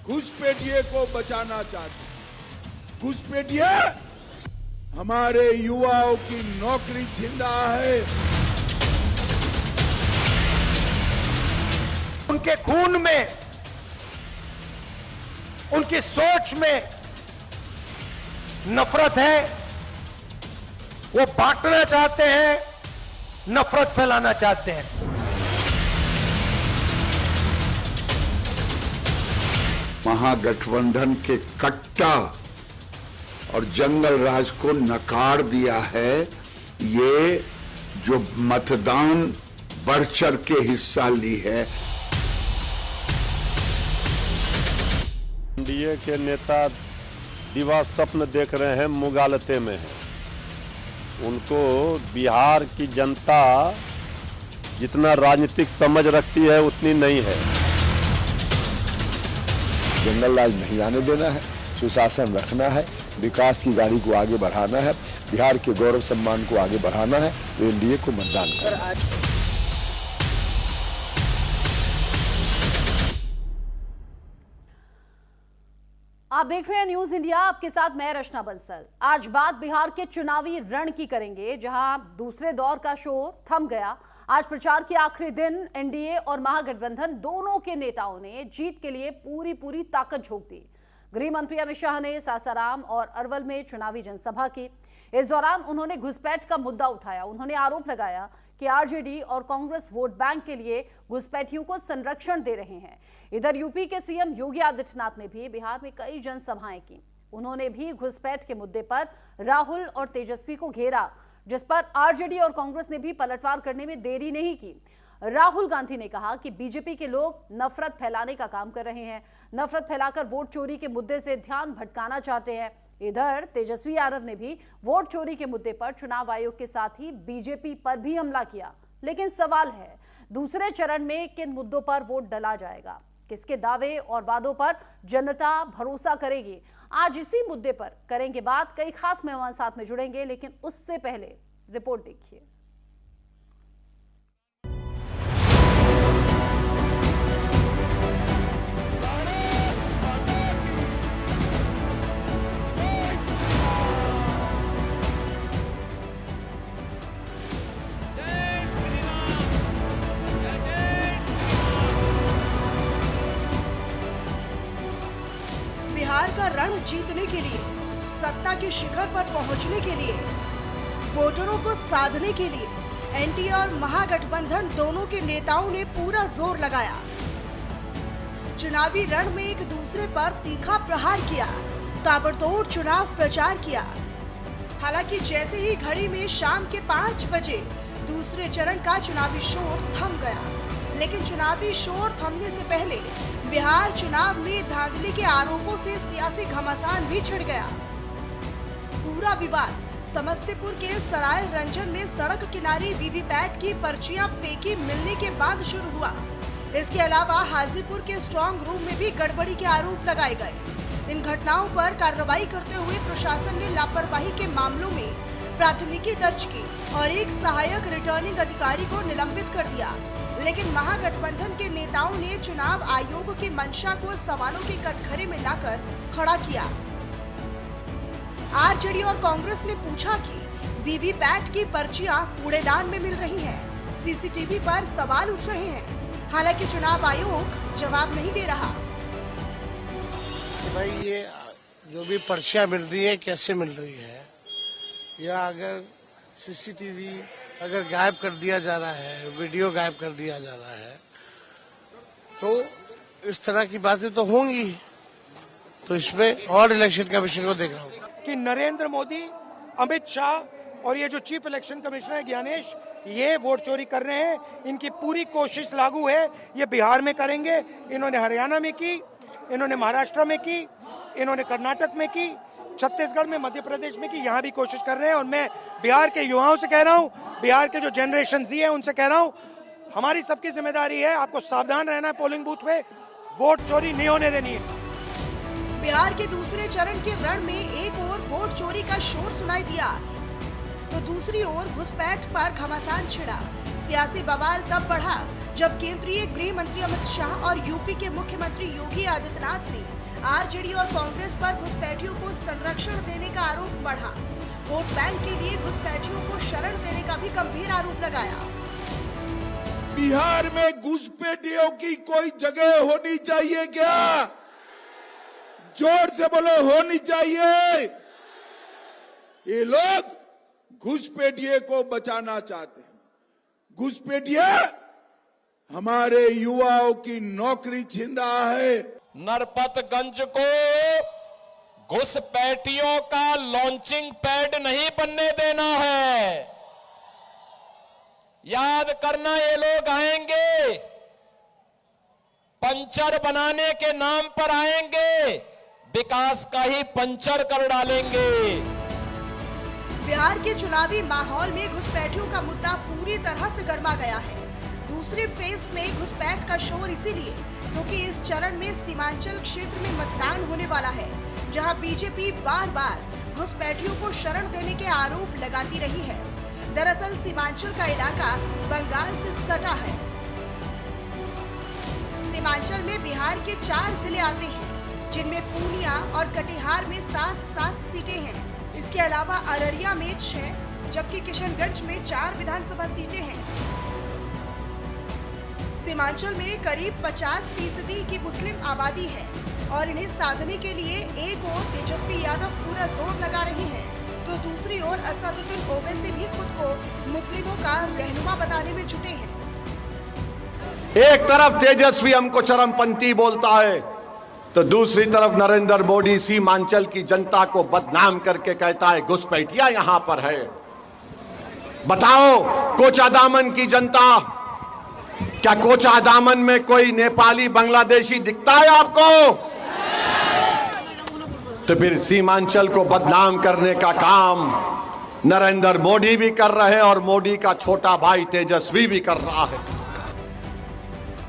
घुसपैठिए को बचाना चाहते हैं। घुसपैठिए हमारे युवाओं की नौकरी छीन रहा है। उनके खून में, उनकी सोच में नफरत है। वो बांटना चाहते हैं, नफरत फैलाना चाहते हैं। महागठबंधन के कट्टा और जंगल राज को नकार दिया है। ये जो मतदान बढ़ चढ़ के हिस्सा ली है। एनडीए के नेता दिवा स्वप्न देख रहे हैं, मुगालते में हैं। उनको बिहार की जनता जितना राजनीतिक समझ रखती है उतनी नहीं है। जंगल राज नहीं आने देना है, सुशासन रखना है, विकास की गाड़ी को आगे बढ़ाना है, बिहार के गौरव सम्मान को आगे बढ़ाना है, तो एनडीए को मतदान करें। आप देख रहे हैं न्यूज इंडिया, आपके साथ मैं रचना बंसल। आज बात बिहार के चुनावी रण की करेंगे, जहां दूसरे दौर का शोर थम गया। आज प्रचार के आखिरी दिन एनडीए और महागठबंधन दोनों के नेताओं ने जीत के लिए पूरी ताकत झोंक दी। गृह मंत्री अमित शाह ने सासाराम और अरवल में चुनावी जनसभा की। इस दौरान उन्होंने घुसपैठ का मुद्दा उठाया। उन्होंने आरोप लगाया कि आरजेडी और कांग्रेस वोट बैंक के लिए घुसपैठियों को संरक्षण दे रहे हैं। इधर यूपी के सीएम योगी आदित्यनाथ ने भी बिहार में कई जनसभाएं की। उन्होंने भी घुसपैठ के मुद्दे पर राहुल और तेजस्वी को घेरा, जिस पर आरजेडी और कांग्रेस ने भी पलटवार करने में देरी नहीं की। राहुल गांधी ने कहा कि बीजेपी के लोग नफरत फैलाने का काम कर रहे हैं, नफरत फैलाकर वोट चोरी के मुद्दे से ध्यान भटकाना चाहते हैं। इधर तेजस्वी यादव ने भी वोट चोरी के मुद्दे पर चुनाव आयोग के साथ ही बीजेपी पर भी हमला किया। लेकिन सवाल है, दूसरे चरण में किन मुद्दों पर वोट डला जाएगा, किसके दावे और वादों पर जनता भरोसा करेगी? आज इसी मुद्दे पर करेंगे बात। कई खास मेहमान साथ में जुड़ेंगे, लेकिन उससे पहले रिपोर्ट देखिए। बिहार का रण जीतने के लिए, सत्ता के शिखर पर पहुंचने के लिए, वोटरों को साधने के लिए एनडीए और महागठबंधन दोनों के नेताओं ने पूरा जोर लगाया। चुनावी रण में एक दूसरे पर तीखा प्रहार किया, ताबड़तोड़ चुनाव प्रचार किया। हालांकि जैसे ही घड़ी में शाम के 5 बजे दूसरे चरण का चुनावी शोर थम गया, लेकिन चुनावी शोर थमने से पहले बिहार चुनाव में धांधली के आरोपों से सियासी घमासान भी छिड़ गया। पूरा विवाद समस्तीपुर के सराय रंजन में सड़क किनारे वीवीपैट की पर्चियां फेंकी मिलने के बाद शुरू हुआ। इसके अलावा हाजीपुर के स्ट्रांग रूम में भी गड़बड़ी के आरोप लगाए गए। इन घटनाओं पर कार्रवाई करते हुए प्रशासन ने लापरवाही के मामलों में प्राथमिकी दर्ज की और एक सहायक रिटर्निंग अधिकारी को निलंबित कर दिया। लेकिन महागठबंधन के नेताओं ने चुनाव आयोग की मंशा को सवालों के कटघरे में लाकर खड़ा किया। आरजेडी और कांग्रेस ने पूछा कि वीवीपैट की पर्चियां कूड़ेदान में मिल रही हैं, सीसीटीवी पर सवाल उठ रहे हैं। हालांकि चुनाव आयोग जवाब नहीं दे रहा। भाई ये जो भी पर्चियां मिल रही है कैसे मिल रही है, या अगर सीसीटीवी अगर गायब कर दिया जा रहा है, वीडियो गायब कर दिया जा रहा है, तो इस तरह की बातें तो होंगी। तो इसमें और इलेक्शन कमीशन को देखना होगा कि नरेंद्र मोदी, अमित शाह और ये जो चीफ इलेक्शन कमिश्नर है ज्ञानेश, ये वोट चोरी कर रहे हैं। इनकी पूरी कोशिश लागू है, ये बिहार में करेंगे। इन्होंने हरियाणा में की, इन्होंने महाराष्ट्र में की, इन्होंने कर्नाटक में की, छत्तीसगढ़ में, मध्य प्रदेश में की, यहाँ भी कोशिश कर रहे हैं। और मैं बिहार के युवाओं से कह रहा हूँ, बिहार के जो जनरेशन जी है उनसे कह रहा हूँ, हमारी सबकी जिम्मेदारी है, आपको सावधान रहना है। पोलिंग बूथ पे वोट चोरी नहीं होने देनी है। बिहार के दूसरे चरण के रण में एक ओर वोट चोरी का शोर सुनाई दिया, तो दूसरी ओर घुसपैठ पर घमासान छिड़ा। सियासी बवाल तब बढ़ा जब केंद्रीय गृह मंत्री अमित शाह और यूपी के मुख्यमंत्री योगी आदित्यनाथ ने आरजेडी और कांग्रेस पर घुसपैठियों को संरक्षण देने का आरोप बढ़ा। वोट बैंक के लिए घुसपैठियों को शरण देने का भी गंभीर आरोप लगाया। बिहार में घुसपैठियों की कोई जगह होनी चाहिए क्या? जोर से बोलो, होनी चाहिए। ये लोग घुसपैठिए को बचाना चाहते हैं। घुसपैठिया हमारे युवाओं की नौकरी छीन रहा है। नरपतगंज को घुसपैठियों का लॉन्चिंग पैड नहीं बनने देना है। याद करना, ये लोग आएंगे, पंचर बनाने के नाम पर आएंगे, विकास का ही पंचर कर डालेंगे। बिहार के चुनावी माहौल में घुसपैठियों का मुद्दा पूरी तरह से गर्मा गया है। दूसरे फेज में घुसपैठ का शोर इसीलिए क्योंकि इस चरण में सीमांचल क्षेत्र में मतदान होने वाला है, जहां बीजेपी बार बार घुसपैठियों को शरण देने के आरोप लगाती रही है। दरअसल सीमांचल का इलाका बंगाल से सटा है। सीमांचल में बिहार के 4 जिले आते हैं, जिनमें पूर्णिया और कटिहार में 7-7 सीटें हैं। इसके अलावा अररिया में 6, जबकि किशनगंज में 4 विधानसभा सीटें हैं। सीमांचल में करीब 50% की मुस्लिम आबादी है और इन्हें साधने के लिए एक ओर तेजस्वी यादव पूरा जोर लगा रहे हैं, तो दूसरी ओर असदुद्दीन ओवैसी भी खुद को मुस्लिमों का रहनुमा बनाने में जुटे हैं। एक तरफ तेजस्वी हमको चरमपंथी बोलता है, तो दूसरी तरफ नरेंद्र मोदी सीमांचल की जनता को बदनाम करके कहता है घुसपैठिया यहां पर है। बताओ, कोचादामन की जनता, क्या कोचादामन में कोई नेपाली बांग्लादेशी दिखता है आपको? तो फिर सीमांचल को बदनाम करने का काम नरेंद्र मोदी भी कर रहे हैं और मोदी का छोटा भाई तेजस्वी भी कर रहा है।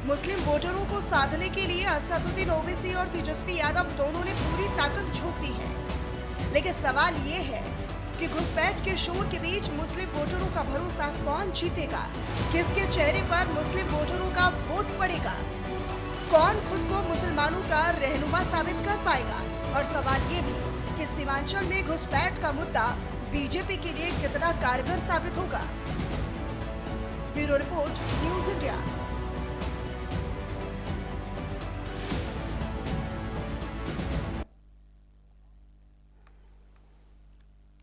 मुस्लिम वोटरों को साधने के लिए असदुद्दीन ओवैसी और तेजस्वी यादव दोनों ने पूरी ताकत झोंक दी है। लेकिन सवाल ये है कि घुसपैठ के शोर के बीच मुस्लिम वोटरों का भरोसा कौन जीतेगा? किसके चेहरे पर मुस्लिम वोटरों का वोट पड़ेगा? कौन खुद को मुसलमानों का रहनुमा साबित कर पाएगा? और सवाल ये भी कि सीमांचल में घुसपैठ का मुद्दा बीजेपी के लिए कितना कारगर साबित होगा। Bureau report, news India.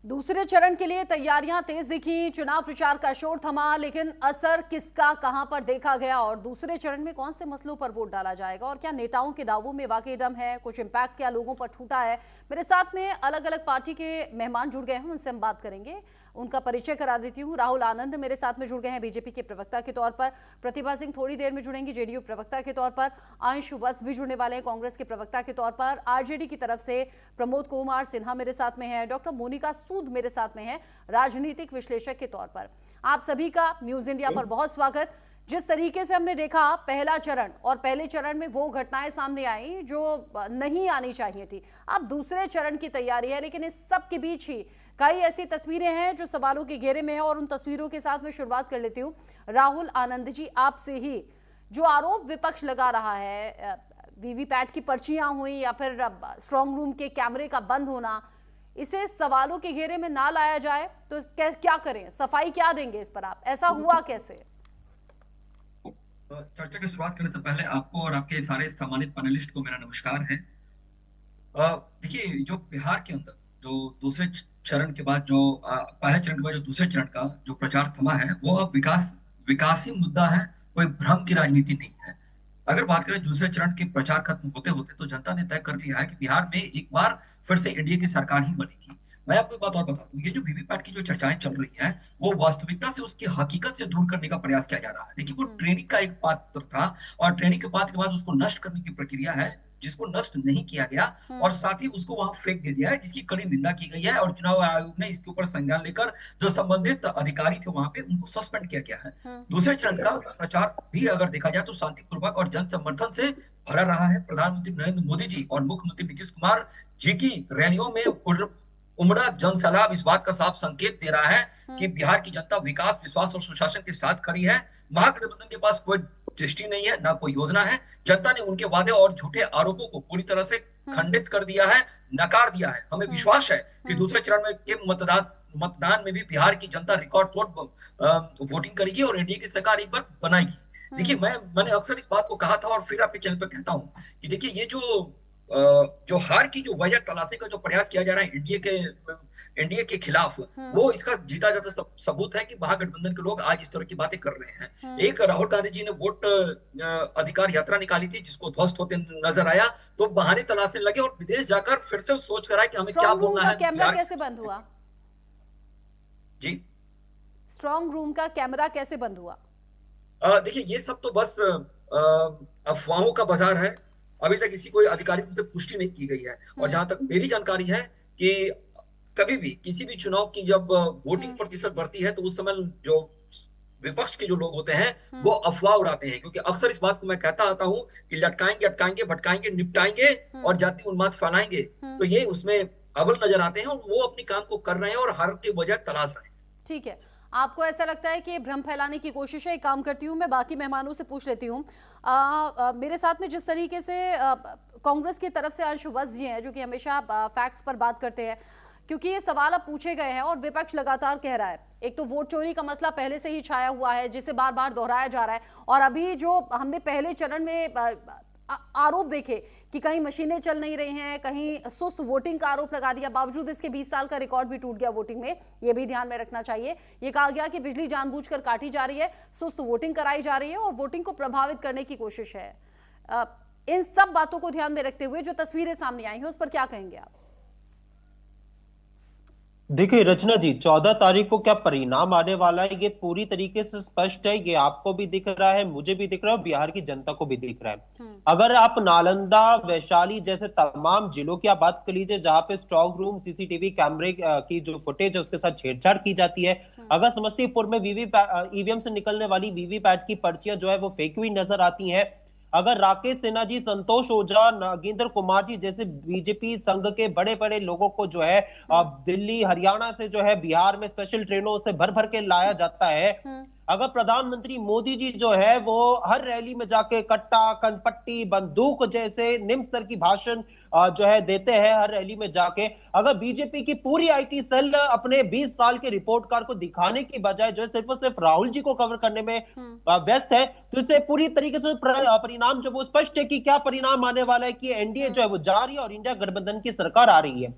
दूसरे चरण के लिए तैयारियां तेज दिखी, चुनाव प्रचार का शोर थमा, लेकिन असर किसका कहां पर देखा गया और दूसरे चरण में कौन से मसलों पर वोट डाला जाएगा और क्या नेताओं के दावों में वाकई दम है? कुछ इम्पैक्ट क्या लोगों पर छूटा है? मेरे साथ में अलग अलग पार्टी के मेहमान जुड़ गए हैं, उनसे हम बात करेंगे। उनका परिचय करा देती हूँ। राहुल आनंद मेरे साथ में जुड़ गए हैं बीजेपी के प्रवक्ता के तौर पर, प्रतिभा सिंह थोड़ी देर में जुड़ेंगी जेडीयू प्रवक्ता के तौर पर, अंश वत्स भी जुड़ने वाले हैं कांग्रेस के प्रवक्ता के तौर पर, आरजेडी की तरफ से प्रमोद कुमार सिन्हा मेरे साथ में है, डॉक्टर मोनिका सूद मेरे साथ में है राजनीतिक विश्लेषक के तौर पर। आप सभी का न्यूज इंडिया पर बहुत स्वागत। जिस तरीके से हमने देखा पहला चरण, और पहले चरण में वो घटनाएं सामने आई जो नहीं आनी चाहिए थी, अब दूसरे चरण की तैयारी है, लेकिन इस सब के बीच ही कई ऐसी तस्वीरें हैं जो सवालों के घेरे में है और उन तस्वीरों के साथ मैं शुरुआत कर लेती हूँ। राहुल आनंद जी, आपसे ही, जो आरोप विपक्ष लगा रहा है, वीवीपैट की पर्चियां हुई या फिर स्ट्रांग रूम के कैमरे का बंद होना, इसे सवालों के घेरे में ना लाया जाए तो क्या करें? सफाई क्या देंगे इस पर आप? ऐसा हुआ कैसे? चर्चा की शुरुआत करने से पहले आपको और आपके सारे सम्मानित पैनलिस्ट को मेरा नमस्कार है। देखिए, जो बिहार के अंदर जो दूसरे चरण के बाद जो पहले चरण के बाद जो दूसरे चरण का जो प्रचार थमा है, वो अब विकासी मुद्दा है, कोई भ्रम की राजनीति नहीं है। अगर बात करें दूसरे चरण के प्रचार खत्म होते होते तो जनता ने तय कर लिया है कि बिहार में एक बार फिर से एनडीए की सरकार ही बनेगी। मैं आपको एक बात और बता दूं, ये जो वीवीपैट की जो चर्चाएं चल रही हैं, वो वास्तविकता से, उसकी हकीकत से दूर करने का प्रयास किया जा रहा है। देखिए, वो ट्रेनिंग का एक पात्र था और ट्रेनिंग के पात्र के बाद उसको नष्ट करने की प्रक्रिया है, जिसको नष्ट नहीं किया गया और साथ ही उसको वहां फेंक दे दिया है, जिसकी कड़ी निंदा की गई है और चुनाव आयोग ने इसके ऊपर संज्ञान लेकर जो संबंधित अधिकारी थे वहां पे उनको सस्पेंड किया गया है। दूसरे चरण का प्रचार भी अगर देखा जाए तो शांतिपूर्वक और जन समर्थन से भरा रहा है। प्रधानमंत्री नरेंद्र मोदी जी और मुख्यमंत्री नीतीश कुमार जी की रैलियों में उमड़ा जन सैलाब इस बात का साफ संकेत दे रहा है कि बिहार की जनता विकास, विश्वास और सुशासन के साथ खड़ी है। महागठबंधन के पास कोई दृष्टि नहीं है, ना कोई योजना है। जनता ने उनके वादे और झूठे आरोपों को पूरी तरह से खंडित कर दिया है, नकार दिया है। हमें विश्वास है कि दूसरे चरण में के मतदान में भी बिहार की जनता रिकॉर्ड तोड़ वोटिंग करेगी और एनडीए की सरकार एक बार बनाएगी। देखिए, मैंने अक्सर इस बात को कहा था और फिर आपके चैनल पर कहता हूं कि देखिए, ये जो हार की जो वजह तलाशने का जो प्रयास किया जा रहा है एनडीए के खिलाफ, वो इसका जीता जाता सबूत है कि महागठबंधन के लोग आज इस तरह की बातें कर रहे हैं। एक राहुल गांधी जी ने वोट अधिकार यात्रा निकाली थी, जिसको ध्वस्त होते नजर आया, तो बहाने तलाशने लगे और विदेश जाकर फिर से सोच कर आए कि हमें क्या बोलना है। कैमरा कैसे बंद हुआ जी? स्ट्रॉन्ग रूम का कैमरा कैसे बंद हुआ? देखिए, ये सब तो बस अफवाहों का बाजार है। अभी तक इसकी कोई आधिकारिक रूप से पुष्टि नहीं की गई है। और जहां तक मेरी जानकारी है कि कभी भी किसी भी चुनाव की जब वोटिंग प्रतिशत बढ़ती है तो उस समय जो विपक्ष के जो लोग होते हैं वो अफवाह उड़ाते हैं, क्योंकि अक्सर इस बात को मैं कहता आता हूं कि लटकाएंगे, अटकाएंगे, भटकाएंगे, निपटाएंगे और जाति उन्माद फैलाएंगे, तो ये उसमें अव्वल नजर आते हैं और वो अपने काम को कर रहे हैं और हर की वजह तलाश रहे हैं। ठीक है, आपको ऐसा लगता है कि भ्रम फैलाने की कोशिश है? एक काम करती हूँ, मैं बाकी मेहमानों से पूछ लेती हूँ। मेरे साथ में जिस तरीके से कांग्रेस की तरफ से अंश वस्त जी हैं, जो कि हमेशा फैक्ट्स पर बात करते हैं, क्योंकि ये सवाल अब पूछे गए हैं और विपक्ष लगातार कह रहा है, एक तो वोट चोरी का मसला पहले से ही छाया हुआ है जिसे बार बार दोहराया जा रहा है, और अभी जो हमने पहले चरण में आरोप देखे कि कहीं मशीनें चल नहीं रही हैं, कहीं सुस्त वोटिंग का आरोप लगा दिया, बावजूद इसके 20 साल का रिकॉर्ड भी टूट गया वोटिंग में, ये भी ध्यान में रखना चाहिए। ये कहा गया कि बिजली जानबूझकर काटी जा रही है, सुस्त वोटिंग कराई जा रही है और वोटिंग को प्रभावित करने की कोशिश है। इन सब बातों को ध्यान में रखते हुए जो तस्वीरें सामने आई हैं उस पर क्या कहेंगे आप? देखिए रचना जी, 14 तारीख को क्या परिणाम आने वाला है ये पूरी तरीके से स्पष्ट है। ये आपको भी दिख रहा है, मुझे भी दिख रहा है और बिहार की जनता को भी दिख रहा है। अगर आप नालंदा, वैशाली जैसे तमाम जिलों की आप बात कर लीजिए जहां पे स्ट्रॉन्ग रूम सीसीटीवी कैमरे की जो फुटेज है उसके साथ छेड़छाड़ की जाती है, अगर समस्तीपुर में ईवीएम से निकलने वाली वीवीपैट की पर्चियां जो है वो फेंकी हुई नजर आती हैं, अगर राकेश सिन्हा जी, संतोष ओझा, नागेंद्र कुमार जी जैसे बीजेपी संघ के बड़े बड़े लोगों को जो है दिल्ली, हरियाणा से जो है बिहार में स्पेशल ट्रेनों से भर भर के लाया जाता है, अगर प्रधानमंत्री मोदी जी जो है वो हर रैली में जाके कट्टा, कनपट्टी, बंदूक जैसे निम्न स्तर की भाषण जो है देते हैं हर रैली में जाके, अगर बीजेपी की पूरी आईटी सेल अपने 20 साल के रिपोर्ट कार्ड को दिखाने की बजाय जो है सिर्फ और सिर्फ राहुल जी को कवर करने में व्यस्त है, तो इससे पूरी तरीके से परिणाम जो वो स्पष्ट है कि क्या परिणाम आने वाला है कि एनडीए जो है वो जा रही है और इंडिया गठबंधन की सरकार आ रही है।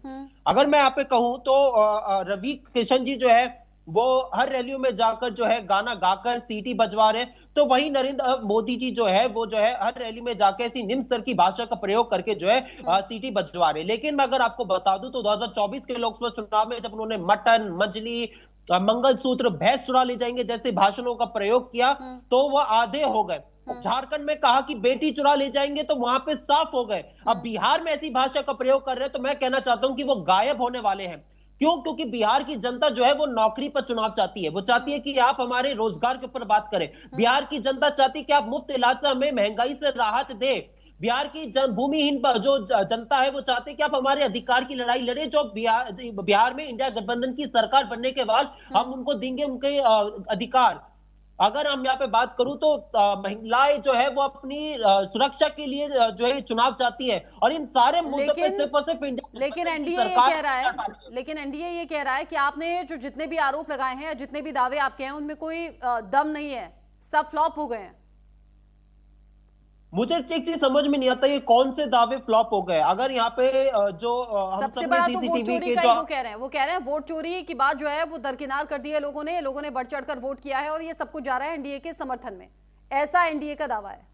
अगर मैं यहाँ पे कहूं तो रवि किशन जी जो है वो हर रैलियों में जाकर जो है गाना गाकर सीटी बजवा रहे, तो वही नरेंद्र मोदी जी जो है वो जो है हर रैली में जाकर ऐसी निम्न स्तर की भाषा का प्रयोग करके जो है सीटी बजवा रहे। लेकिन मैं अगर आपको बता दूं तो 2024 के लोकसभा चुनाव में जब उन्होंने मटन, मछली, मंगलसूत्र, भैंस चुरा ले जाएंगे जैसे भाषणों का प्रयोग किया तो वह आधे हो गए। झारखंड में कहा कि बेटी चुरा ले जाएंगे तो वहां पे साफ हो गए। अब बिहार में ऐसी भाषा का प्रयोग कर रहे हैं तो मैं कहना चाहता हूं कि वो गायब होने वाले हैं। क्यों? क्योंकि बिहार की जनता जो है वो नौकरी पर चुनाव चाहती है, वो चाहती है कि आप हमारे रोजगार के ऊपर बात करें। बिहार की जनता चाहती है कि आप मुफ्त इलाज से हमें महंगाई से राहत दे। बिहार की भूमिहीन जो जनता है वो चाहते हैं कि आप हमारे अधिकार की लड़ाई लड़े, जो बिहार में इंडिया गठबंधन की सरकार बनने के बाद हम उनको देंगे उनके अधिकार। अगर हम यहाँ पे बात करूं तो महिलाएं जो है वो अपनी सुरक्षा के लिए जो है चुनाव चाहती है और इन सारे मुद्दों पे सिर्फ और सिर्फ लेकिन एनडीए ये कह रहा है, लेकिन एनडीए ये कह रहा है कि आपने जो जितने भी आरोप लगाए हैं, जितने भी दावे आपके हैं, उनमें कोई दम नहीं है, सब फ्लॉप हो गए हैं। मुझे एक चीज समझ में नहीं आता ये कौन से दावे फ्लॉप हो गए। अगर यहाँ पे जो हम सबसे बड़ा तो वोट चोरी का वो कह रहे हैं वोट चोरी की बात जो है वो दरकिनार कर दी है लोगों ने बढ़ चढ़कर वोट किया है और ये सब कुछ जा रहा है एनडीए के समर्थन में, ऐसा एनडीए का दावा है।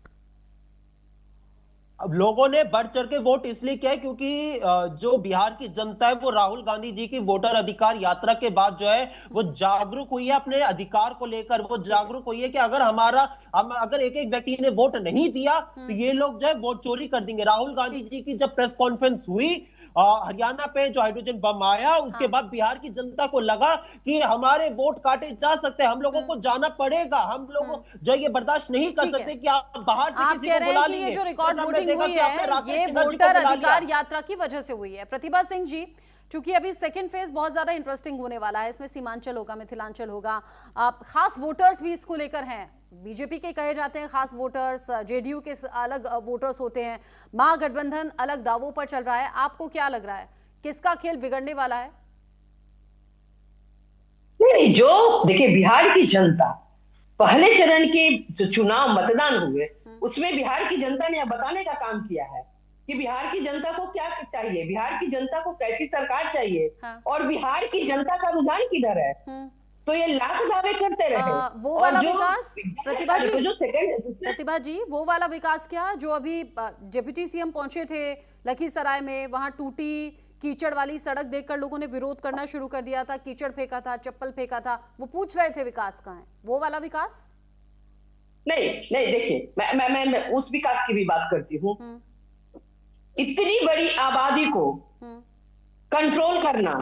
अब लोगों ने बढ़ चढ़ के वोट इसलिए किया है क्योंकि जो बिहार की जनता है वो राहुल गांधी जी की वोटर अधिकार यात्रा के बाद जो है वो जागरूक हुई है अपने अधिकार को लेकर। वो जागरूक हुई है कि अगर अगर एक एक व्यक्ति ने वोट नहीं दिया तो ये लोग जो है वोट चोरी कर देंगे। राहुल गांधी जी की जब प्रेस कॉन्फ्रेंस हुई हरियाणा पे जो हाइड्रोजन बम आया उसके बाद बिहार की जनता को लगा कि हमारे वोट काटे जा सकते हैं, हम लोगों को जाना पड़ेगा, हम लोग जो ये बर्दाश्त नहीं कर सकते कि आप बाहर से किसी को बुला लेंगे। ये जो रिकॉर्ड वोटिंग हुई है ये वोटर अधिकार यात्रा की वजह से हुई है। प्रतिभा सिंह जी, चूंकि अभी सेकंड फेज बहुत ज्यादा इंटरेस्टिंग होने वाला है, इसमें सीमांचल होगा, मिथिलांचल होगा, खास वोटर्स भी इसको लेकर हैं। बीजेपी के कहे जाते हैं खास वोटर्स, जेडीयू के अलग वोटर्स होते हैं, महागठबंधन अलग दावों पर चल रहा है। आपको क्या लग रहा है किसका खेल बिगड़ने वाला है? नहीं, जो देखिए बिहार की जनता पहले चरण के जो चुनाव मतदान हुए उसमें बिहार की जनता ने बताने का काम किया है कि बिहार की जनता को क्या चाहिए, बिहार की जनता को कैसी सरकार चाहिए, और बिहार की जनता का रुझान किधर है। तो ये लाख दावे करते रहे। वो वाला विकास प्रतिभा जी वो वाला विकास क्या जो अभी डिप्टी सीएम पहुंचे थे लखीसराय में, वहां टूटी कीचड़ वाली सड़क देखकर लोगों ने विरोध करना शुरू कर दिया था, कीचड़ फेंका था, चप्पल फेंका था, वो पूछ रहे थे विकास कहाँ है? वो वाला विकास नहीं देखिए, मैं उस विकास की भी बात करती हूँ। इतनी बड़ी आबादी को कंट्रोल करना,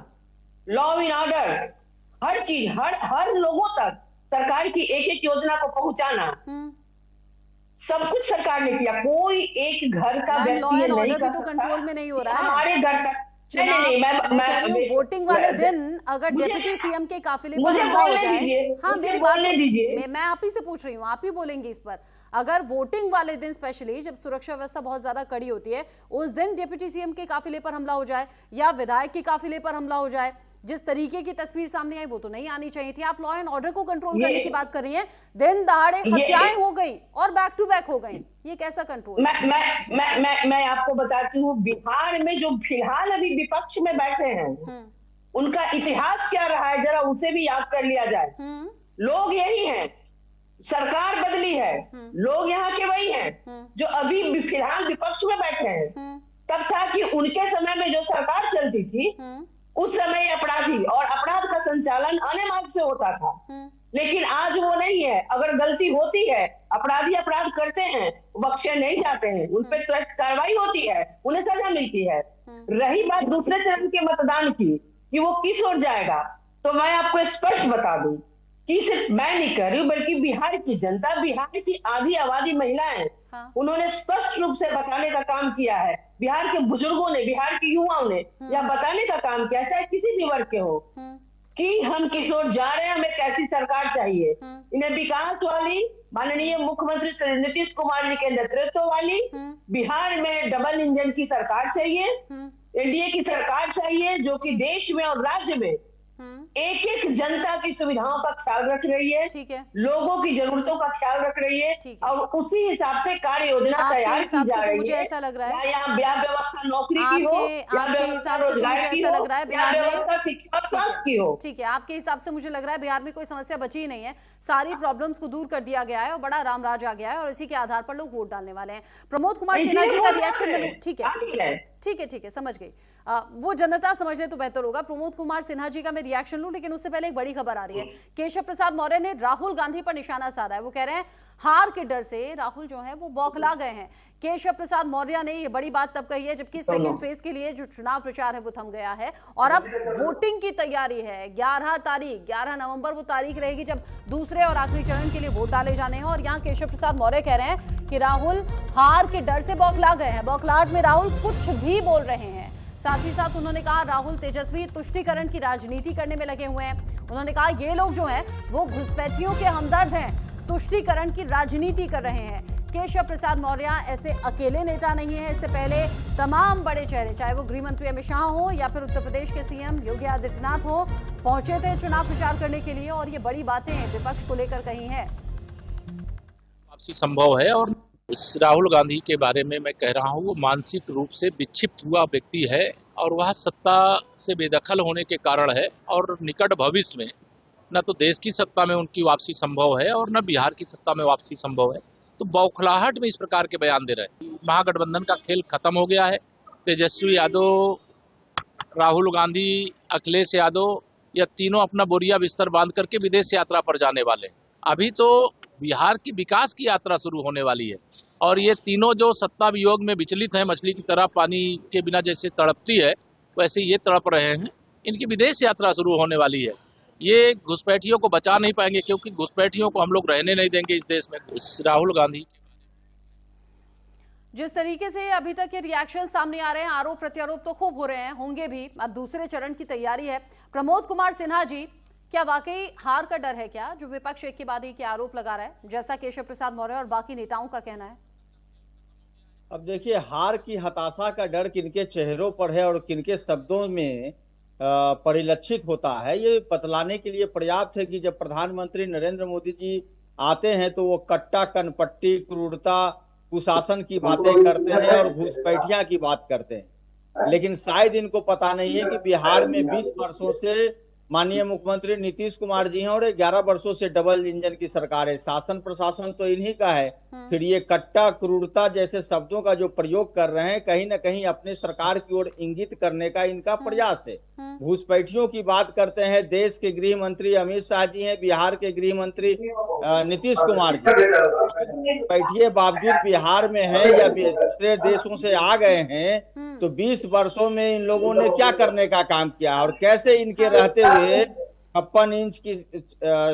लॉ एंड ऑर्डर, हर चीज, हर लोगों तक सरकार की एक एक योजना को पहुंचाना, सब कुछ सरकार ने किया। कोई एक घर का व्यक्ति नहीं कर सकता, कंट्रोल में नहीं हो रहा है हमारे घर तक। नहीं, मैं वोटिंग वाले दिन अगर डिप्टी सीएम के काफिले पर हमला हो जाए, हाँ मेरी बात दीजिए, मैं आप ही से पूछ रही हूँ, आप ही बोलेंगे इस पर। अगर वोटिंग वाले दिन स्पेशली जब सुरक्षा व्यवस्था बहुत ज्यादा कड़ी होती है, उस दिन डिप्टी सीएम के काफिले पर हमला हो जाए या विधायक के काफिले पर हमला हो जाए, जिस तरीके की तस्वीर सामने आई वो तो नहीं आनी चाहिए थी। आप लॉ एंड ऑर्डर को कंट्रोल करने की बात कर रही हैं, दिन दहाड़े हत्याएं हो गई और बैक टू बैक हो गई, ये कैसा कंट्रोल? मैं आपको बताती हूँ, बिहार में जो फिलहाल अभी विपक्ष में बैठे हैं उनका इतिहास क्या रहा है जरा उसे भी याद कर लिया जाए। लोग यही हैं, सरकार बदली है, लोग यहाँ के वही हैं जो अभी फिलहाल विपक्ष में बैठे हैं। तब था कि उनके समय में जो सरकार चलती थी उस समय अपराधी और अपराध का संचालन अन्य मार्ग से होता था, लेकिन आज वो नहीं है। अगर गलती होती है, अपराधी अपराध करते हैं, बख्शे नहीं जाते हैं, उन पर तुरंत कार्रवाई होती है, उन्हें सजा मिलती है। रही बात दूसरे चरण के मतदान की कि वो किस ओर जाएगा, तो मैं आपको स्पष्ट बता दूं कि सिर्फ मैं नहीं कर रही हूँ बल्कि बिहार की जनता, बिहार की आधी आबादी महिलाएं, उन्होंने स्पष्ट रूप से बताने का काम किया है। बिहार के बुजुर्गों ने, बिहार के युवाओं ने यह बताने का काम किया, चाहे किसी भी वर्ग के हो, कि हम किस ओर जा रहे हैं, हमें कैसी सरकार चाहिए। इन्हें विकास वाली, माननीय मुख्यमंत्री श्री नीतीश कुमार जी के नेतृत्व वाली बिहार में डबल इंजन की सरकार चाहिए, एनडीए की सरकार चाहिए, जो कि देश में और राज्य में एक एक जनता की सुविधाओं का ख्याल रख रही है, लोगों की जरूरतों का ख्याल रख रही है, और उसी हिसाब से कार्य योजना तैयार की जा रही है। मुझे ऐसा लग रहा है यहाँ व्यवस्था नौकरी की हो, या व्यवस्था रोजगार की हो, या व्यवस्था शिक्षा स्वास्थ्य की हो। ठीक है, आपके हिसाब से मुझे लग रहा है बिहार में कोई समस्या बची ही नहीं है, सारी प्रॉब्लम्स को दूर कर दिया गया है और बड़ा राम राज आ गया है और इसी के आधार पर लोग वोट डालने वाले हैं। प्रमोद कुमार सिन्हा जी का रिएक्शन, ठीक है, समझ गई। वो जनता समझ ले तो बेहतर होगा। प्रमोद कुमार सिन्हा जी का मैं रिएक्शन लूं, लेकिन उससे पहले एक बड़ी खबर आ रही है। केशव प्रसाद मौर्य ने राहुल गांधी पर निशाना साधा है। वो कह रहे हैं हार के डर से राहुल जो है वो बौखला गए हैं। केशव प्रसाद मौर्य ने ये बड़ी बात तब कही है जबकि सेकंड फेज के लिए जो चुनाव प्रचार है वो थम गया है और अब वोटिंग की तैयारी है। 11 नवंबर वो तारीख रहेगी जब दूसरे और आखिरी चरण के लिए वोट डाले जाने हैं। और यहाँ केशव प्रसाद मौर्य कह रहे हैं कि राहुल हार के डर से बौखला गए हैं। बौखलाहट में राहुल कुछ भी बोल रहे हैं। साथ ही साथ उन्होंने कहा राहुल तेजस्वी तुष्टीकरण की राजनीति करने में लगे हुए हैं। उन्होंने कहा ये लोग जो हैं वो घुसपैठियों के हमदर्द हैं, तुष्टीकरण की राजनीति कर रहे हैं। केशव प्रसाद मौर्य ऐसे अकेले नेता नहीं है। इससे पहले तमाम बड़े चेहरे, चाहे वो गृह मंत्री अमित शाह हो या फिर उत्तर प्रदेश के सीएम योगी आदित्यनाथ हो, पहुंचे थे चुनाव प्रचार करने के लिए और ये बड़ी बातें विपक्ष को लेकर कही है। वापसी संभव है और इस राहुल गांधी के बारे में मैं कह रहा हूँ वो मानसिक रूप से विक्षिप्त हुआ व्यक्ति है और वह सत्ता से बेदखल होने के कारण है और निकट भविष्य में न तो देश की सत्ता में उनकी वापसी संभव है और न बिहार की सत्ता में वापसी संभव है। तो बौखलाहट में इस प्रकार के बयान दे रहे हैं। महागठबंधन का खेल खत्म हो गया है। तेजस्वी यादव, राहुल गांधी, अखिलेश यादव, यह तीनों अपना बोरिया बिस्तर बांध करके विदेश यात्रा पर जाने वाले। अभी तो बिहार की विकास की यात्रा शुरू होने वाली है और ये तीनों जो सत्ता वियोग में विचलित हैं, मछली की तरह पानी के बिना जैसे तड़पती है वैसे ये तड़प रहे हैं। इनकी विदेश यात्रा शुरू होने वाली है। ये घुसपैठियों को बचा नहीं पाएंगे क्योंकि घुसपैठियों को हम लोग रहने नहीं देंगे इस देश में। इस राहुल गांधी जिस तरीके से अभी तक के रिएक्शन सामने आ रहे हैं, आरोप प्रत्यारोप तो खूब हो रहे हैं, होंगे भी, अब दूसरे चरण की तैयारी है। प्रमोद कुमार सिन्हा जी, क्या वाकई हार का डर है क्या, जो विपक्ष एक के बाद एक आरोप लगा रहा है, जैसा केशव प्रसाद मौर्य और बाकी नेताओं का कहना है? अब देखिए, हार की हताशा का डर किनके चेहरों पर है और किनके शब्दों में परिलक्षित होता है, ये बतलाने के लिए पर्याप्त है कि जब प्रधानमंत्री नरेंद्र मोदी जी आते हैं तो वो कट्टा, कनपट्टी, क्रूरता, कुशासन की बातें करते हैं और घुसपैठिया की बात करते हैं। लेकिन शायद इनको पता नहीं है कि बिहार में 20 वर्षों से माननीय मुख्यमंत्री नीतीश कुमार जी हैं और 11 वर्षों से डबल इंजन की सरकार है। शासन प्रशासन तो इन्हीं का है, फिर ये कट्टा, क्रूरता जैसे शब्दों का जो प्रयोग कर रहे हैं, कहीं ना कहीं अपने सरकार की ओर इंगित करने का इनका प्रयास है। घुसपैठियों की बात करते हैं, देश के गृह मंत्री अमित शाह जी हैं, बिहार के गृह मंत्री नीतीश कुमार जी घुसपैठिए बावजूद बिहार में है या दूसरे देशों से आ गए हैं, तो 20 वर्षों में इन लोगों ने क्या करने का काम किया और कैसे इनके रहते हुए 56 इंच की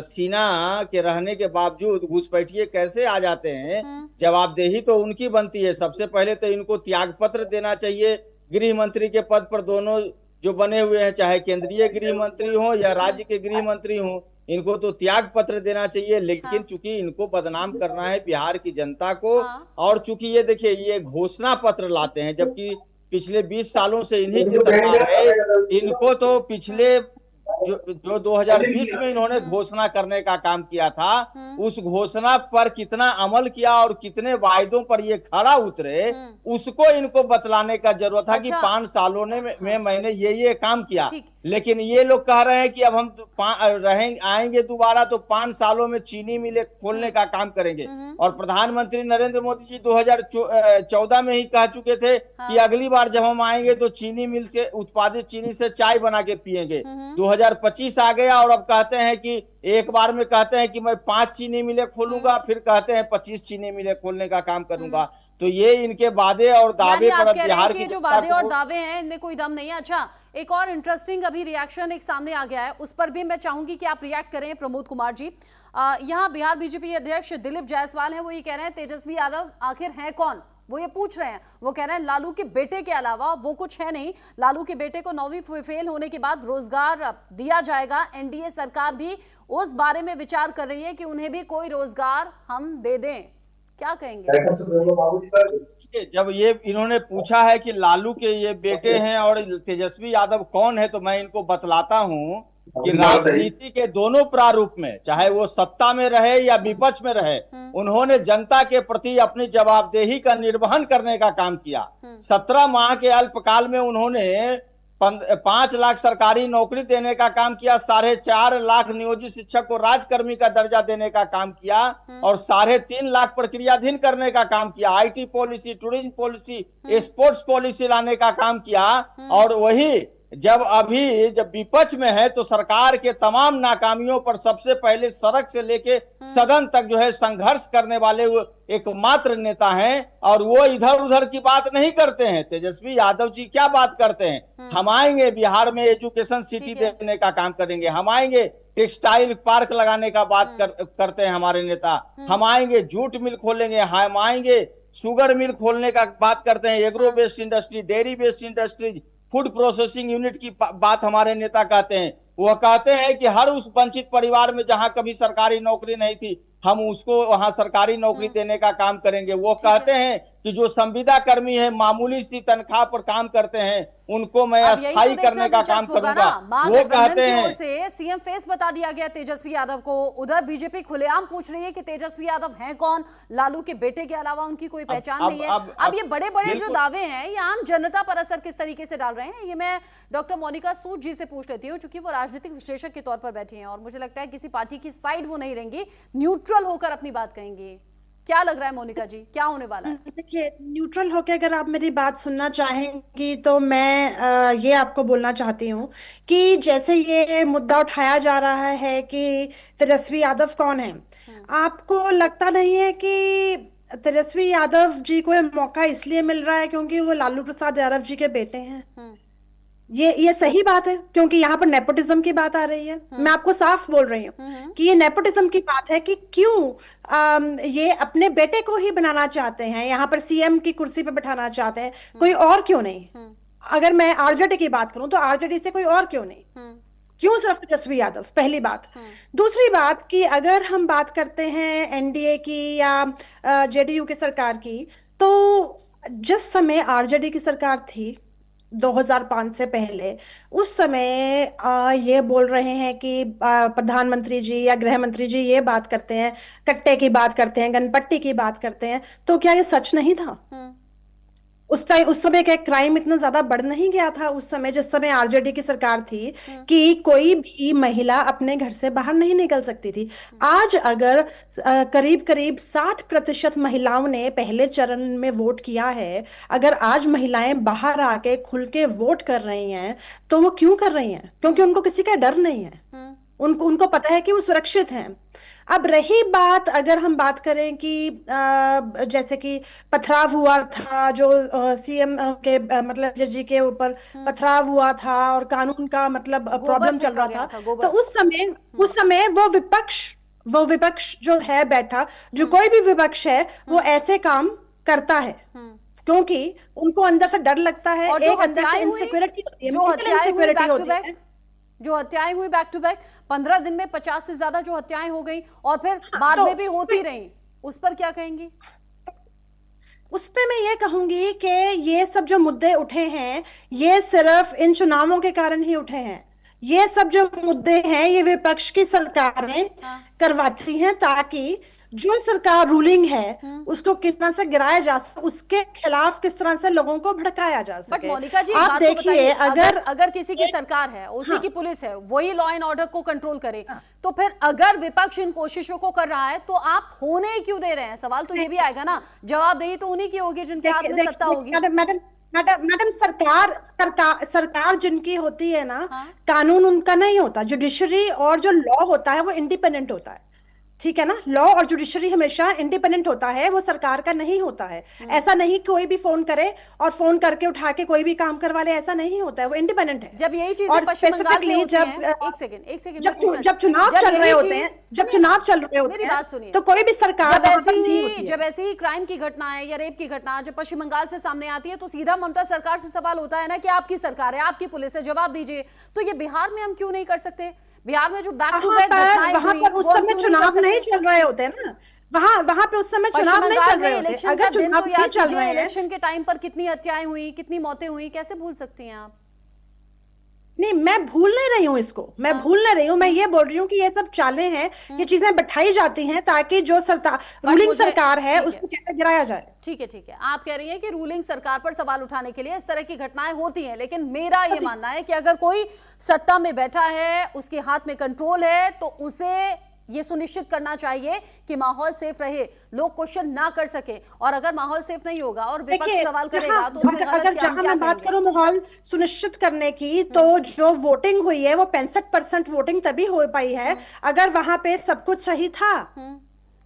सीना के रहने के बावजूद घुसपैठिए कैसे आ जाते हैं। जवाबदेही तो उनकी बनती है। सबसे पहले तो इनको त्याग पत्र देना चाहिए। गृह मंत्री के पद पर दोनों जो बने हुए हैं, चाहे केंद्रीय गृह मंत्री हो या राज्य के गृह मंत्री हो, इनको तो त्याग पत्र देना चाहिए। लेकिन चूंकि इनको बदनाम करना है बिहार की जनता को, और चूंकि ये देखिए ये घोषणा पत्र लाते हैं, जबकि पिछले 20 सालों से इन्हीं की सरकार है। इनको तो पिछले जो 2020 में इन्होंने घोषणा करने का काम किया था, उस घोषणा पर कितना अमल किया और कितने वायदों पर ये खरा उतरे, उसको इनको बतलाने का जरूरत था। कि 5 सालों में मैंने ये काम किया। लेकिन ये लोग कह रहे हैं कि अब हम आएंगे दोबारा तो 5 सालों में चीनी मिलें खोलने का काम करेंगे। और प्रधानमंत्री नरेंद्र मोदी जी 2014 में ही कह चुके थे कि अगली बार जब हम आएंगे तो चीनी मिल से उत्पादित चीनी से चाय बना के पिएंगे। 2025 आ गया और अब कहते हैं कि एक बार में कहते हैं कि मैं 5 चीनी मिलें खोलूंगा, फिर कहते हैं 25 चीनी मिलें खोलने का काम करूंगा। तो ये इनके वादे और दावे पर बिहार की जो वादे और दावे हैं इनमें कोई दम नहीं है। अच्छा, एक और इंटरेस्टिंग अभी रिएक्शन एक सामने आ गया है, उस पर भी मैं चाहूंगी कि आप रिएक्ट करें प्रमोद कुमार जी। यहाँ बिहार बीजेपी अध्यक्ष दिलीप जायसवाल हैं, वो ये कह रहे हैं तेजस्वी यादव आखिर है कौन, वो ये पूछ रहे हैं। वो कह रहे हैं लालू के बेटे के अलावा वो कुछ है नहीं। लालू के बेटे को 9वीं फेल होने के बाद रोजगार दिया जाएगा। एनडीए सरकार भी उस बारे में विचार कर रही है कि उन्हें भी कोई रोजगार हम दे दें। क्या कहेंगे? जब ये इन्होंने पूछा है कि लालू के ये बेटे हैं और तेजस्वी यादव कौन है, तो मैं इनको बतलाता हूं कि राजनीति के दोनों प्रारूप में, चाहे वो सत्ता में रहे या विपक्ष में रहे, उन्होंने जनता के प्रति अपनी जवाबदेही का निर्वहन करने का काम किया। 17 माह के अल्पकाल में उन्होंने 5 लाख सरकारी नौकरी देने का काम किया, 4.5 लाख नियोजित शिक्षक को राजकर्मी का दर्जा देने का काम किया और 3.5 लाख प्रक्रियाधीन करने का काम किया। IT policy, tourism policy, sports policy लाने का काम किया। और वही जब विपक्ष में है तो सरकार के तमाम नाकामियों पर सबसे पहले सड़क से लेके सदन तक जो है संघर्ष करने वाले वो एकमात्र नेता हैं। और वो इधर उधर की बात नहीं करते हैं। तेजस्वी यादव जी क्या बात करते हैं, हम आएंगे बिहार में एजुकेशन सिटी देने का काम करेंगे, हम आएंगे टेक्सटाइल पार्क लगाने का बात करते हैं हमारे नेता, हम आएंगे जूट मिल खोलेंगे, हम आएंगे शुगर मिल खोलने का बात करते हैं, agro based industry, dairy based industry, food processing unit की बात हमारे नेता कहते हैं। वो कहते हैं कि हर उस वंचित परिवार में जहां कभी सरकारी नौकरी नहीं थी, हम उसको वहां सरकारी नौकरी देने का काम करेंगे। वो कहते हैं कि जो संविदा कर्मी है मामूली सी तनख्वाह पर काम करते हैं, उनको मैं अस्थायी करने का काम करूंगा। वो कहते हैं से सीएम फेस बता दिया गया तेजस्वी यादव को। उधर बीजेपी खुलेआम पूछ रही है कि तेजस्वी यादव हैं कौन, लालू के बेटे के अलावा उनकी कोई पहचान नहीं है। अब ये बड़े बड़े जो दावे हैं ये आम जनता पर असर किस तरीके से डाल रहे हैं, ये मैं डॉक्टर मोनिका सूद जी से पूछ लेती हूँ, क्योंकि वो राजनीतिक विश्लेषक के तौर पर बैठी हैं और मुझे लगता है किसी पार्टी की साइड वो नहीं रहेंगी, न्यूट्रल होकर अपनी बात कहेंगे। क्या लग रहा है मोनिका जी, क्या होने वाला है? देखिए, न्यूट्रल होकर अगर आप मेरी बात सुनना चाहेंगी तो मैं ये आपको बोलना चाहती हूँ कि जैसे ये मुद्दा उठाया जा रहा है कि तेजस्वी यादव कौन है, आपको लगता नहीं है कि तेजस्वी यादव जी को मौका इसलिए मिल रहा है क्योंकि वो लालू प्रसाद यादव जी के बेटे हैं? ये सही बात है, क्योंकि यहाँ पर नेपोटिज्म की बात आ रही है। मैं आपको साफ बोल रही हूँ कि ये नेपोटिज्म की बात है कि क्यों ये अपने बेटे को ही बनाना चाहते हैं, यहाँ पर सीएम की कुर्सी पे बिठाना चाहते हैं, कोई और क्यों नहीं। अगर मैं आरजेडी की बात करूं तो आरजेडी से कोई और क्यों नहीं, क्यों सिर्फ तेजस्वी यादव, पहली बात। दूसरी बात कि अगर हम बात करते हैं एनडीए की या जेडीयू की सरकार की, तो जिस समय आरजेडी की सरकार थी 2005 से पहले, उस समय ये बोल रहे हैं कि प्रधानमंत्री जी या गृह मंत्री जी ये बात करते हैं, कट्टे की बात करते हैं, गनपट्टी की बात करते हैं, तो क्या ये सच नहीं था? उस समय क्या क्राइम इतना ज्यादा बढ़ नहीं गया था उस समय, जिस समय आरजेडी की सरकार थी, कि कोई भी महिला अपने घर से बाहर नहीं निकल सकती थी। आज अगर करीब करीब 60% महिलाओं ने पहले चरण में वोट किया है, अगर आज महिलाएं बाहर आके खुल के वोट कर रही हैं, तो वो क्यों कर रही हैं? क्योंकि उनको किसी का डर नहीं है, उनको पता है कि वो सुरक्षित हैं। अब रही बात, अगर हम बात करें कि जैसे कि पथराव हुआ था, जो सीएम के मतलब जजी के ऊपर पथराव हुआ था और कानून का मतलब प्रॉब्लम चल रहा था, तो उस समय वो विपक्ष जो है बैठा, जो कोई भी विपक्ष है, वो ऐसे काम करता है क्योंकि उनको अंदर से डर लगता है, एक अंदर से इनसिक्योरिटी होती है। जो हत्याएं हुई बैक टू बैक 15 दिन में 50 से ज्यादा जो हत्याएं हो गई और फिर बाद में भी होती रही, उस पर क्या कहेंगी? उस पे मैं ये कहूंगी कि ये सब जो मुद्दे उठे हैं, ये सिर्फ इन चुनावों के कारण ही उठे हैं। ये सब जो मुद्दे हैं, ये विपक्ष की सरकारें करवाती हैं ताकि जो सरकार रूलिंग है उसको किस तरह से गिराया जा सके, उसके खिलाफ किस तरह से लोगों को भड़काया जा सके। बट मोनिका जी, आप देखिए, अगर किसी की सरकार है, उसी की पुलिस है, वही लॉ एंड ऑर्डर को कंट्रोल करे, तो फिर अगर विपक्ष इन कोशिशों को कर रहा है तो आप होने क्यों दे रहे हैं? सवाल तो ये भी आएगा ना, जवाबदेही तो उन्हीं की होगी जिनके हाथ में सत्ता होगी। मैडम, सरकार जिनकी होती है ना, कानून उनका नहीं होता। जुडिशरी और जो लॉ होता है वो इंडिपेंडेंट होता है, ठीक है ना। लॉ और जुडिशरी हमेशा इंडिपेंडेंट होता है, वो सरकार का नहीं होता है। ऐसा नहीं कोई भी फोन करे और फोन करके उठा के कोई भी काम करवा ले, ऐसा नहीं होता है, वो इंडिपेंडेंट है। जब यही चीजें और स्पेसिफिकली जब चुनाव चल रहे होते हैं, तो कोई भी सरकार जब ऐसी ही क्राइम की घटना है या रेप की घटना जब पश्चिम बंगाल से सामने आती है, तो सीधा ममता सरकार से सवाल होता है ना कि आपकी सरकार है, आपकी पुलिस है, जवाब दीजिए। तो ये बिहार में हम क्यों नहीं कर सकते? बिहार में जो बैक टू बैक वहां पर उस समय चुनाव नहीं चल रहे होते ना, वहां पे उस समय चुनाव नहीं चल रहे होते। अगर चुनाव नहीं चल रहे हैं, इलेक्शन के टाइम पर कितनी हत्याएं हुई, कितनी मौतें हुई, कैसे भूल सकती हैं आप? नहीं, मैं भूल नहीं रही हूँ इसको, मैं भूल नहीं रही हूँ। मैं ये बोल रही हूँ कि ये सब चालें हैं, ये चीजें बैठाई जाती हैं ताकि जो रूलिंग सरकार है उसको कैसे गिराया जाए। ठीक है, आप कह रही हैं कि रूलिंग सरकार पर सवाल उठाने के लिए इस तरह की घटनाएं होती हैं, लेकिन मेरा ये मानना है कि अगर कोई सत्ता में बैठा है, उसके हाथ में कंट्रोल है, तो उसे ये सुनिश्चित करना चाहिए कि माहौल सेफ रहे, लोग क्वेश्चन ना कर सके। और अगर माहौल सेफ नहीं होगा और विपक्ष सवाल करेगा तो उसमें अगर जहां मैं बात करूं माहौल सुनिश्चित करने की, तो जो वोटिंग हुई है वो 65% वोटिंग तभी हो पाई है अगर वहां पे सब कुछ सही था।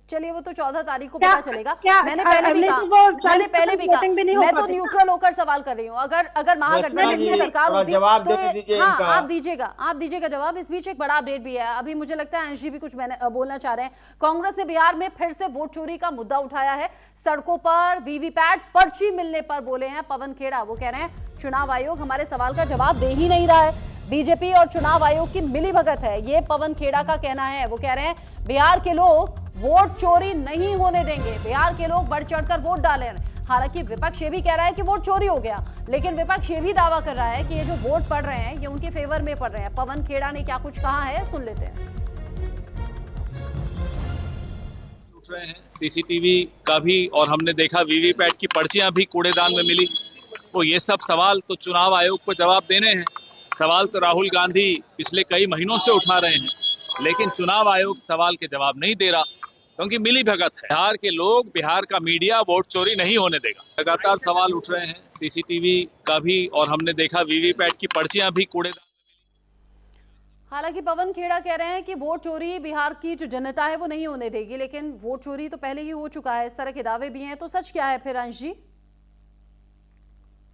चलिए, वो तो 14 तारीख को पता चलेगा। मैंने पहले भी कहा, मैं तो न्यूट्रल होकर सवाल कर रही हूँ। अगर महागठबंधन की सरकार होती तो आप दीजिएगा जवाब। इस बीच एक बड़ा अपडेट भी है, अभी मुझे लगता है अंश जी भी कुछ बोलना चाह रहे हैं। कांग्रेस ने बिहार में फिर से वोट चोरी का मुद्दा उठाया है। सड़कों पर वीवीपैट पर्ची मिलने पर बोले हैं पवन खेड़ा। वो कह रहे हैं चुनाव आयोग हमारे सवाल का जवाब दे ही नहीं रहा है, बीजेपी और चुनाव आयोग की मिलीभगत है, ये पवन खेड़ा का कहना है। वो कह रहे हैं बिहार के लोग वोट चोरी नहीं होने देंगे, बिहार के लोग बढ़ चढ़कर वोट डालें। हालांकि विपक्ष ये भी कह रहा है कि वोट चोरी हो गया, लेकिन विपक्ष ये भी दावा कर रहा है कि ये जो वोट पड़ रहे हैं ये उनके फेवर में पड़ रहे हैं। पवन खेड़ा ने क्या कुछ कहा है, सुन लेते हैं। उठ रहे हैं सीसीटीवी का भी, और हमने देखा वीवीपैट की पर्चियां भी कूड़ेदान में मिली। तो ये सब सवाल तो चुनाव आयोग को जवाब देने हैं। सवाल तो राहुल गांधी पिछले कई महीनों से उठा रहे हैं, लेकिन चुनाव आयोग सवाल के जवाब नहीं दे रहा, क्योंकि मिली भगत है। बिहार के लोग, बिहार का मीडिया वोट चोरी नहीं होने देगा। लगातार सवाल उठ रहे हैं सीसीटीवी का भी, और हमने देखा वीवीपैट की पर्चियां भी कूड़ेदान। हालांकि पवन खेड़ा कह रहे हैं कि वोट चोरी बिहार की जो जनता है वो नहीं होने देगी, लेकिन वोट चोरी तो पहले ही हो चुका है, इस तरह के दावे भी हैं। तो सच क्या है फिर अंश जी?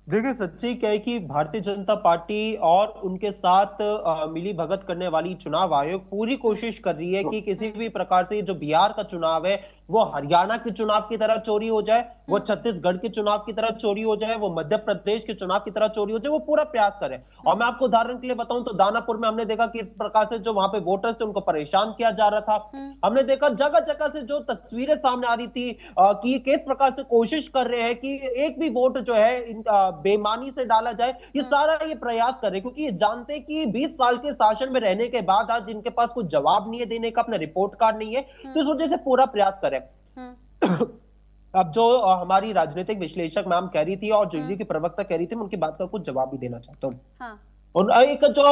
देखिए, सच्चाई क्या है कि भारतीय जनता पार्टी और उनके साथ मिली भगत करने वाली चुनाव आयोग पूरी कोशिश कर रही है कि किसी भी प्रकार से जो बिहार का चुनाव है वो हरियाणा के चुनाव की तरह चोरी हो जाए, वो छत्तीसगढ़ के चुनाव की तरह चोरी हो जाए, वो मध्य प्रदेश के चुनाव की तरह चोरी हो जाए, वो पूरा प्रयास करें। और मैं आपको उदाहरण के लिए बताऊं तो दानापुर में हमने देखा कि इस प्रकार से जो वहां पे वोटर्स थे उनको परेशान किया जा रहा था। हमने देखा जगह जगह से जो तस्वीरें सामने आ रही थी कि किस प्रकार से कोशिश कर रहे हैं कि एक भी वोट जो है इनका बेईमानी से डाला जाए, ये सारा ये प्रयास कर रहे हैं क्योंकि ये जानते हैं कि 20 साल के शासन में रहने के बाद आज इनके पास कुछ जवाब नहीं है देने का, अपना रिपोर्ट कार्ड नहीं है, तो इस वजह से पूरा प्रयास करें। अब जो हमारी राजनीतिक विश्लेषक मैम कह रही थी और जो की प्रवक्ता कह रही थी, मैं उनकी बात का कुछ जवाब भी देना चाहता हूँ। और एक जो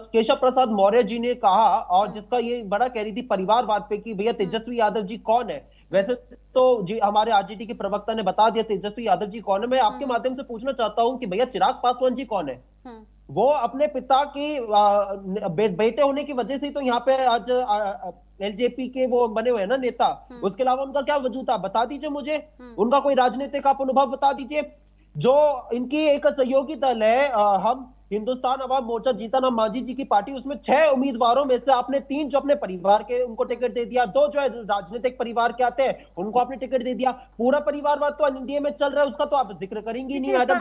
केशव प्रसाद मौर्य जी ने कहा और जिसका ये बड़ा कह रही थी परिवारवाद पे कि भैया तेजस्वी यादव जी कौन है, वैसे तो जी हमारे आरजेडी के प्रवक्ता ने बता दिया तेजस्वी यादव जी कौन है। मैं आपके माध्यम से पूछना चाहता हूं कि भैया चिराग पासवान जी कौन है? वो अपने पिता की बेटे होने की वजह से तो यहाँ पे आज एलजेपी के वो बने हुए हैं ना नेता, उसके अलावा उनका क्या वजूद था बता दीजिए मुझे, उनका कोई राजनीतिक आप अनुभव बता दीजिए। जो इनकी एक सहयोगी दल है हम हिंदुस्तान अवाम मोर्चा जीतन राम मांझी जी की पार्टी, उसमें 6 उम्मीदवारों में से आपने 3 जो अपने परिवार के उनको टिकट दे दिया, 2 जो है राजनीतिक परिवार के आते हैं उनको आपने टिकट दे दिया, पूरा परिवारवाद तो एनडीए में चल रहा है उसका तो आप जिक्र करेंगी नहीं मैडम।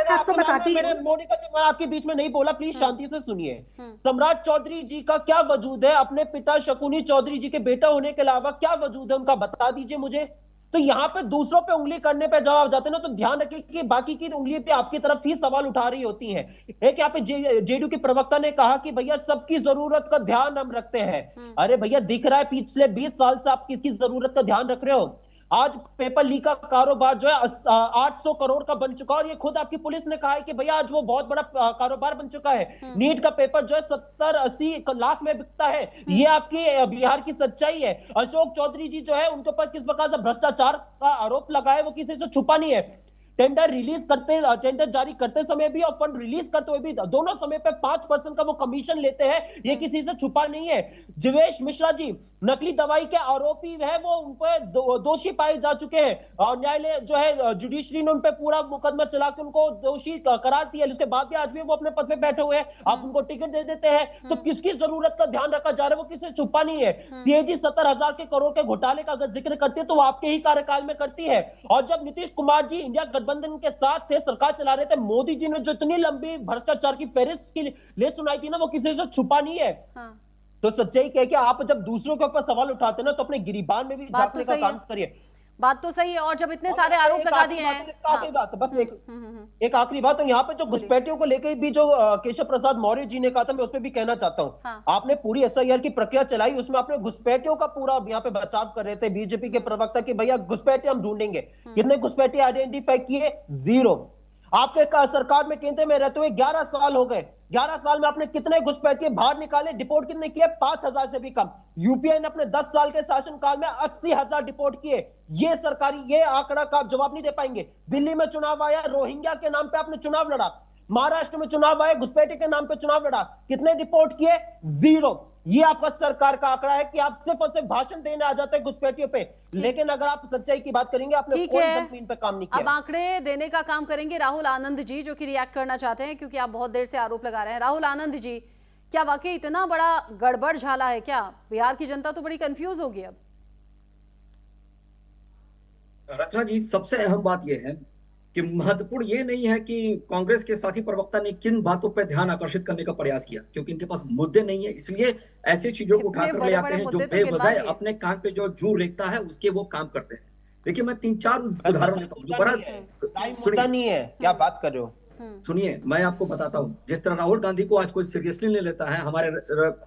आपको बताती है मोनिका जी, मैं आपके बीच में नहीं बोला, प्लीज शांति से सुनिए। सम्राट चौधरी जी का क्या वजूद है, अपने पिता शकुनी चौधरी जी के बेटा होने के अलावा क्या वजूद है उनका बता दीजिए मुझे। तो यहाँ पे दूसरों पे उंगली करने पे जवाब जाते हैं ना, तो ध्यान रखिए कि बाकी की उंगली पे आपकी तरफ ही सवाल उठा रही होती हैं। एक यहाँ पे जेडीयू के प्रवक्ता ने कहा कि भैया सबकी जरूरत का ध्यान हम रखते हैं। अरे भैया दिख रहा है पिछले 20 साल से आप किसकी जरूरत का ध्यान रख रहे हो? आज पेपर लीक का कारोबार जो है 800 करोड़ का बन चुका है और ये खुद आपकी पुलिस ने कहा है कि भैया आज वो बहुत बड़ा कारोबार बन चुका है। नीट का पेपर जो है 70-80 लाख में बिकता है, ये आपकी बिहार की सच्चाई है। अशोक चौधरी जी जो है उनके ऊपर किस प्रकार से भ्रष्टाचार का आरोप लगा है वो किसी से छुपा नहीं है। टेंडर जारी करते समय भी और फंड रिलीज करते हुए भी दोनों समय पे 5% का वो कमीशन लेते हैं, ये किसी से छुपा नहीं है। जीवेश मिश्रा जी नकली दवाई के आरोपी है, वो उन पर दोषी पाए जा चुके हैं और न्यायालय जो है जुडिशरी ने उन पर पूरा मुकदमा चला के उनको दोषी करार दिया, उसके बाद भी आज भी वो अपने पद पे बैठे हुए हैं, आप उनको टिकट दे देते हैं। तो किसकी जरूरत का ध्यान रखा जा रहा है वो किसी से छुपा नहीं है। सीएजी 70,000 के करोड़ के घोटाले का अगर जिक्र करती है तो वो आपके ही कार्यकाल में करती है। और जब नीतीश कुमार जी इंडिया गठबंधन के साथ थे, सरकार चला रहे थे, मोदी जी ने जो इतनी लंबी भ्रष्टाचार की फेहरिस्त की लिस्ट सुनाई थी ना, वो किसी से छुपा नहीं है। तो सच्चाई क्या है कि आप जब दूसरों के ऊपर सवाल उठाते ना तो अपने गिरीबान में भी झांकने का काम करिए। बात तो सही है और जब इतने सारे आरोप लगा दिए हैं। आखिरी बात बस एक आखिरी बात, तो यहाँ पे जो घुसपैठियों को लेकर भी जो केशव प्रसाद मौर्य जी ने कहा था, मैं उस पर भी कहना चाहता हूँ। आपने पूरी एसआईआर की प्रक्रिया चलाई, उसमें आपने घुसपैठियों का पूरा यहाँ पे बचाव कर रहे थे बीजेपी के प्रवक्ता की भैया घुसपैठे हम ढूंढेंगे। कितने घुसपैठे आइडेंटिफाई किए? 0। आपके सरकार में केंद्र में रहते हुए 11 साल हो गए, 11 साल में आपने कितने घुसपैठिए बाहर निकाले? डिपोर्ट कितने किए? 5,000 से भी कम। यूपीए ने अपने 10 साल के शासनकाल में 80,000 डिपोर्ट किए। ये सरकारी ये आंकड़ा का आप जवाब नहीं दे पाएंगे। दिल्ली में चुनाव आया, रोहिंग्या के नाम पे आपने चुनाव लड़ा। महाराष्ट्र में चुनाव आया, घुसपैठे के नाम पे चुनाव लड़ा, कितने डिपोर्ट किए? 0। ये आपका सरकार का आंकड़ा है कि आप सिर्फ और सिर्फ भाषण देने आ जाते हैं घुसपैठियों पे, लेकिन अगर आप सच्चाई की बात करेंगे आपने कोई जमीन पे काम नहीं किया। अब आंकड़े देने का काम करेंगे राहुल आनंद जी, जो कि रिएक्ट करना चाहते हैं क्योंकि आप बहुत देर से आरोप लगा रहे हैं। राहुल आनंद जी, क्या वाकई इतना बड़ा गड़बड़ झाला है क्या? बिहार की जनता तो बड़ी कंफ्यूज होगी अब। रचना जी, सबसे अहम बात यह है कि महत्वपूर्ण ये नहीं है कि कांग्रेस के साथी प्रवक्ता ने किन बातों पर ध्यान आकर्षित करने का प्रयास किया, क्योंकि इनके पास मुद्दे नहीं है, इसलिए ऐसी चीजों को उठाकर ले आते हैं जो बेवजह अपने कान पे जो जू रेखता है उसके वो काम करते हैं। देखिए मैं 3-4 उदाहरण देता हूँ। मुद्दा नहीं है, क्या बात कर रहे हो? सुनिए मैं आपको बताता हूँ। जिस तरह राहुल गांधी को आज कोई सीरियसली नहीं लेता है,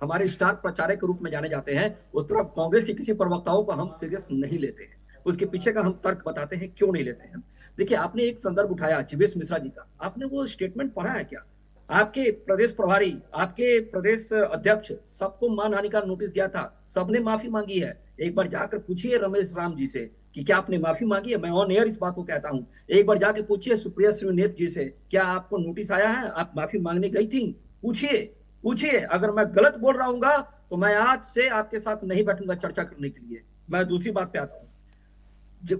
हमारे स्टार प्रचारक के रूप में जाने जाते हैं, उस तरह कांग्रेस के किसी प्रवक्ताओं को हम सीरियस नहीं लेते हैं। उसके पीछे का हम तर्क बताते हैं क्यों नहीं लेते हैं। देखिए आपने एक संदर्भ उठाया जीवेश मिश्रा जी का, आपने वो स्टेटमेंट पढ़ा है क्या? आपके प्रदेश प्रभारी, आपके प्रदेश अध्यक्ष, सबको मानहानि का नोटिस गया था, सबने माफी मांगी है। एक बार जाकर पूछिए रमेश राम जी से कि क्या आपने माफी मांगी है। मैं ऑन एयर इस बात को कहता हूँ। एक बार जाके पूछिए सुप्रिया श्रीनेत जी से, क्या आपको नोटिस आया है, आप माफी मांगने गई थी? पूछिए। अगर मैं गलत बोल रहा हूँ तो मैं आज से आपके साथ नहीं बैठूंगा चर्चा करने के लिए। मैं दूसरी बात पे आता हूँ।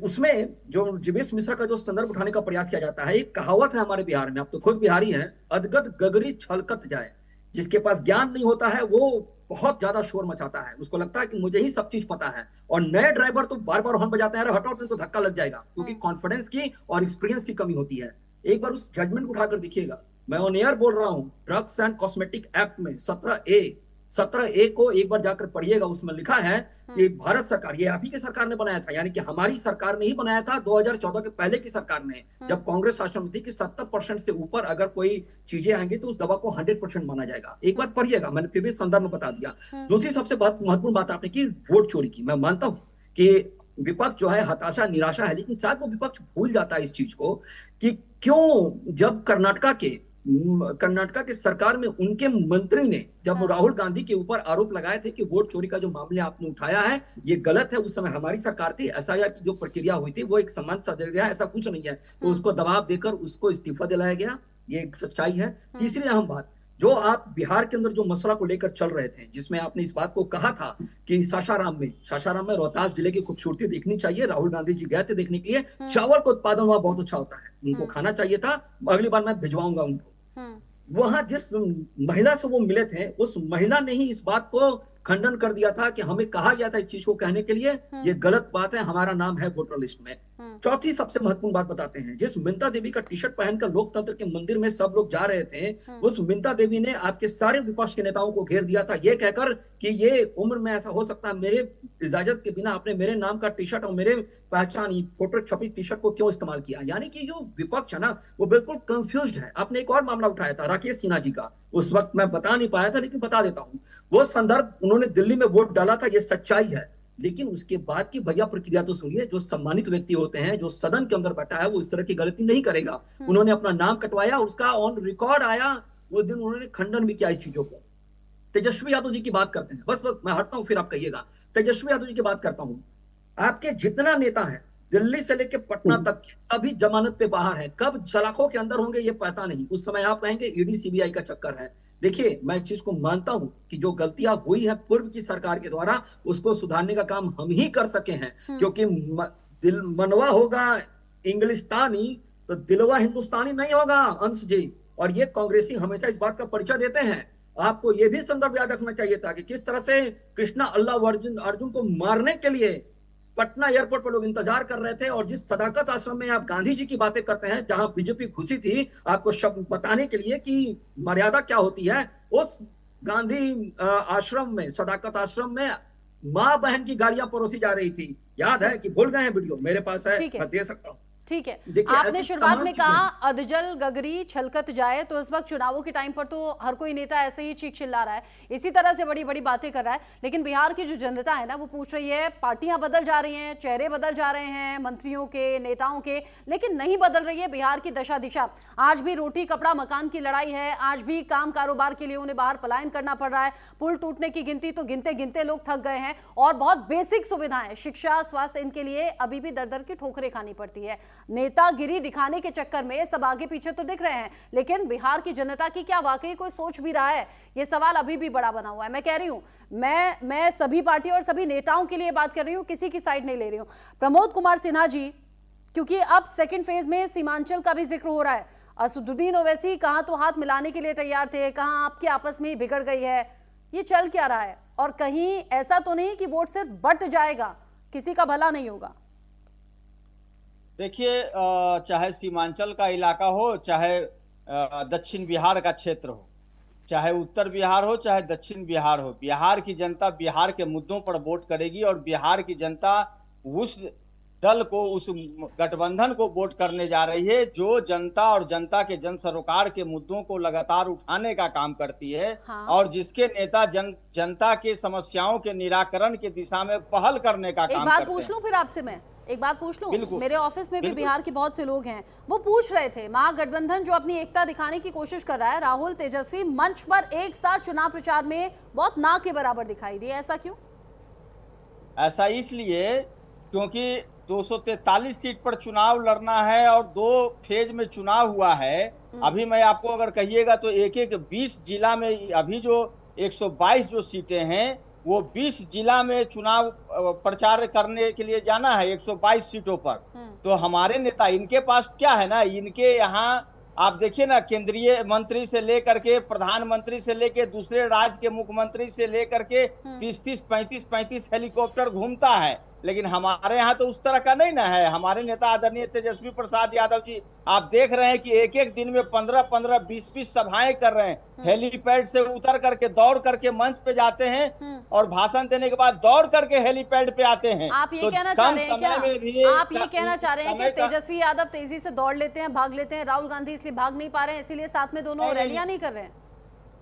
उसमें जो जीवेश मिश्रा का जो संदर्भ उठाने का प्रयास किया जाता है, एक कहावत है हमारे बिहार में, आप तो खुद बिहारी हैं, अदगत गगरी छलकत जाए। जिसके पास ज्ञान नहीं होता है वो बहुत ज्यादा शोर मचाता है, उसको लगता है कि मुझे ही सब चीज पता है। और नए ड्राइवर तो बार बार हॉर्न बजाते हैं, अरे हटो नहीं तो धक्का लग जाएगा, क्योंकि कॉन्फिडेंस की और एक्सपीरियंस की कमी होती है। एक बार उस जजमेंट को उठाकर देखिएगा, मैं ऑन एयर बोल रहा हूँ, ड्रग्स एंड कॉस्मेटिक एक्ट में 17A को एक बार जाकर पढ़िएगा, उसमें लिखा है कि भारत सरकार, ये आप ही की सरकार ने बनाया था, यानी कि हमारी सरकार ने ही बनाया था, 2014 के पहले की सरकार ने, जब कांग्रेस शासन में थी, कि 70% से ऊपर अगर कोई चीजें आएंगी तो उस दवा को 100% माना जाएगा। एक बार पढ़िएगा, मैंने फिर भी संदर्भ में बता दिया। दूसरी सबसे महत्वपूर्ण बात आपने की वोट चोरी की। मैं मानता हूं कि विपक्ष जो है हताशा निराशा है, लेकिन शायद वो विपक्ष भूल जाता है इस चीज को कि क्यों जब कर्नाटका के सरकार में उनके मंत्री ने जब राहुल गांधी के ऊपर आरोप लगाए थे कि वोट चोरी का जो मामला आपने उठाया है ये गलत है, उस समय हमारी सरकार थी, एसआईआर की जो प्रक्रिया हुई थी वो एक सम्मान गया, ऐसा कुछ नहीं है, तो उसको दबाव देकर उसको इस्तीफा दिलाया गया, ये एक सच्चाई है। तीसरी अहम बात, जो आप बिहार के अंदर जो मसला को लेकर चल रहे थे, जिसमें आपने इस बात को कहा था कि सासाराम में रोहतास जिले की खूबसूरती देखनी चाहिए, राहुल गांधी जी गए थे देखने के लिए, चावल का उत्पादन वहां बहुत अच्छा होता है, उनको खाना चाहिए था, अगली बार मैं भिजवाऊंगा उनको। वहां जिस महिला से वो मिले थे, उस महिला ने ही इस बात को खंडन कर दिया था कि हमें कहा गया था इस चीज को कहने के लिए, ये गलत बात है, हमारा नाम है वोटर लिस्ट में। चौथी सबसे महत्वपूर्ण बात बताते हैं, जिस मिंता देवी का टी शर्ट पहनकर लोकतंत्र के मंदिर में सब लोग जा रहे थे, उस मिंता देवी ने आपके सारे विपक्ष के नेताओं को घेर दिया था, ये कहकर कि ये उम्र में ऐसा हो सकता है, मेरे इजाजत के बिना आपने मेरे नाम का टी शर्ट और मेरे पहचान फोटो छपी टी शर्ट को क्यों इस्तेमाल किया। यानी कि जो विपक्ष है ना वो बिल्कुल कंफ्यूज्ड है। आपने एक और मामला उठाया था राकेश सिन्हा जी का, उस वक्त मैं बता नहीं पाया था लेकिन बता देता हूं, वो संदर्भ उन्होंने दिल्ली में वोट डाला था, ये सच्चाई है, लेकिन उसके बाद की भैया प्रक्रिया तो सुनिए। जो सम्मानित व्यक्ति होते हैं, जो सदन के अंदर बैठा है, वो इस तरह की गलती नहीं करेगा। उन्होंने अपना नाम कटवाया, उसका ऑन रिकॉर्ड आया, वो दिन उन्होंने खंडन भी किया इस चीजों को। तेजस्वी यादव जी की बात करते हैं, बस मैं हटता हूं फिर आप कहिएगा। तेजस्वी यादव जी की बात करता हूं, आपके जितना नेता है दिल्ली से लेकर पटना तक सभी जमानत पे बाहर है, कब सलाखों के अंदर होंगे ये पता नहीं। उस समय आप कहेंगे ईडी सीबीआई का चक्कर है। देखिए, मैं इस चीज को मानता हूं कि जो गलतियां हुई है पूर्व की सरकार के द्वारा, उसको सुधारने का काम हम ही कर सके हैं, क्योंकि दिल मनवा होगा इंग्लिस्तानी तो दिलवा हिंदुस्तानी नहीं होगा, अंश जी। और ये कांग्रेसी हमेशा इस बात का परिचय देते हैं। आपको ये भी संदर्भ याद रखना चाहिए था कि किस तरह से कृष्णा अल्लाह अर्जुन को मारने के लिए पटना एयरपोर्ट पर लोग इंतजार कर रहे थे, और जिस सदाकत आश्रम में आप गांधी जी की बातें करते हैं, जहां बीजेपी घुसी थी आपको शब्द बताने के लिए कि मर्यादा क्या होती है, उस गांधी आश्रम में, सदाकत आश्रम में माँ बहन की गाड़ियां परोसी जा रही थी। याद है कि भूल गए हैं? वीडियो मेरे पास है, मैं दे सकता हूँ। ठीक है, आपने शुरुआत में कहा अधजल गगरी छलकत जाए, तो इस वक्त चुनावों के टाइम पर तो हर कोई नेता ऐसे ही चीख चिल्ला रहा है, इसी तरह से बड़ी बड़ी बातें कर रहा है, लेकिन बिहार की जो जनता है ना वो पूछ रही है, पार्टियां बदल जा रही हैं, चेहरे बदल जा रहे हैं मंत्रियों के, नेताओं के, लेकिन नहीं बदल रही है बिहार की दशा दिशा। आज भी रोटी कपड़ा मकान की लड़ाई है, आज भी काम कारोबार के लिए उन्हें बाहर पलायन करना पड़ रहा है, पुल टूटने की गिनती तो गिनते गिनते लोग थक गए हैं, और बहुत बेसिक सुविधाएं, शिक्षा, स्वास्थ्य, इनके लिए अभी भी दर दर की ठोकरें खानी पड़ती है। नेतागिरी दिखाने के चक्कर में सब आगे पीछे तो दिख रहे हैं, लेकिन बिहार की जनता की क्या वाकई कोई सोच भी रहा है? ये सवाल अभी भी बड़ा बना हुआ है। मैं कह रही हूं, मैं सभी पार्टी और सभी नेताओं के लिए बात कर रही हूं, किसी की साइड नहीं ले रही हूं। प्रमोद कुमार सिन्हा जी, क्योंकि अब सेकंड फेज में सीमांचल का भी जिक्र हो रहा है, असदुद्दीन ओवैसी कहां तो हाथ मिलाने के लिए तैयार थे, कहां आपके आपस में ही बिगड़ गई है, ये चल क्या रहा है? और कहीं ऐसा तो नहीं कि वोट सिर्फ बट जाएगा, किसी का भला नहीं होगा? देखिए, चाहे सीमांचल का इलाका हो, चाहे दक्षिण बिहार का क्षेत्र हो, चाहे उत्तर बिहार हो, चाहे दक्षिण बिहार हो, बिहार की जनता बिहार के मुद्दों पर वोट करेगी, और बिहार की जनता उस दल को, उस गठबंधन को वोट करने जा रही है जो जनता और जनता के जन सरोकार के मुद्दों को लगातार उठाने का काम करती है। हाँ। और जिसके नेता जनता के समस्याओं के निराकरण की दिशा में पहल करने का काम करते हैं। एक बात पूछ लूं फिर आपसे, मैं एक बात पूछ लूं, मेरे ऑफिस में भी बिहार के बहुत से लोग हैं, वो पूछ रहे थे, महागठबंधन जो अपनी एकता दिखाने की कोशिश कर रहा है, राहुल तेजस्वी मंच पर एक साथ चुनाव प्रचार में बहुत ना के बराबर दिखाई दिए, ऐसा क्यों? ऐसा इसलिए क्योंकि 243 सीट पर चुनाव लड़ना है और 2 फेज में चुनाव हुआ है। अभी मैं आपको अगर कहिएगा तो एक 20 जिला में अभी जो 122 जो सीटें हैं वो 20 जिला में चुनाव प्रचार करने के लिए जाना है 122 सीटों पर। तो हमारे नेता, इनके पास क्या है ना, इनके यहाँ आप देखिए ना, केंद्रीय मंत्री से लेकर के प्रधानमंत्री से लेकर दूसरे राज्य के मुख्यमंत्री से लेकर के 30-30, 35-35 हेलीकॉप्टर घूमता है। लेकिन हमारे यहाँ तो उस तरह का नहीं ना है। हमारे नेता आदरणीय तेजस्वी प्रसाद यादव जी, आप देख रहे हैं कि एक एक दिन में 15-15, 20-20 सभाएं कर रहे हैं। हेलीपैड से उतर करके दौड़ करके मंच पे जाते हैं और भाषण देने के बाद दौड़ करके हेलीपैड पे आते हैं। आप ये कहना चाह रहे हैं क्या? आप ये कहना चाह रहे हैं कि तेजस्वी यादव तेजी से दौड़ लेते हैं, भाग लेते हैं, राहुल गांधी इसलिए भाग नहीं पा रहे हैं, इसीलिए साथ में दोनों रैलियां नहीं कर रहे हैं?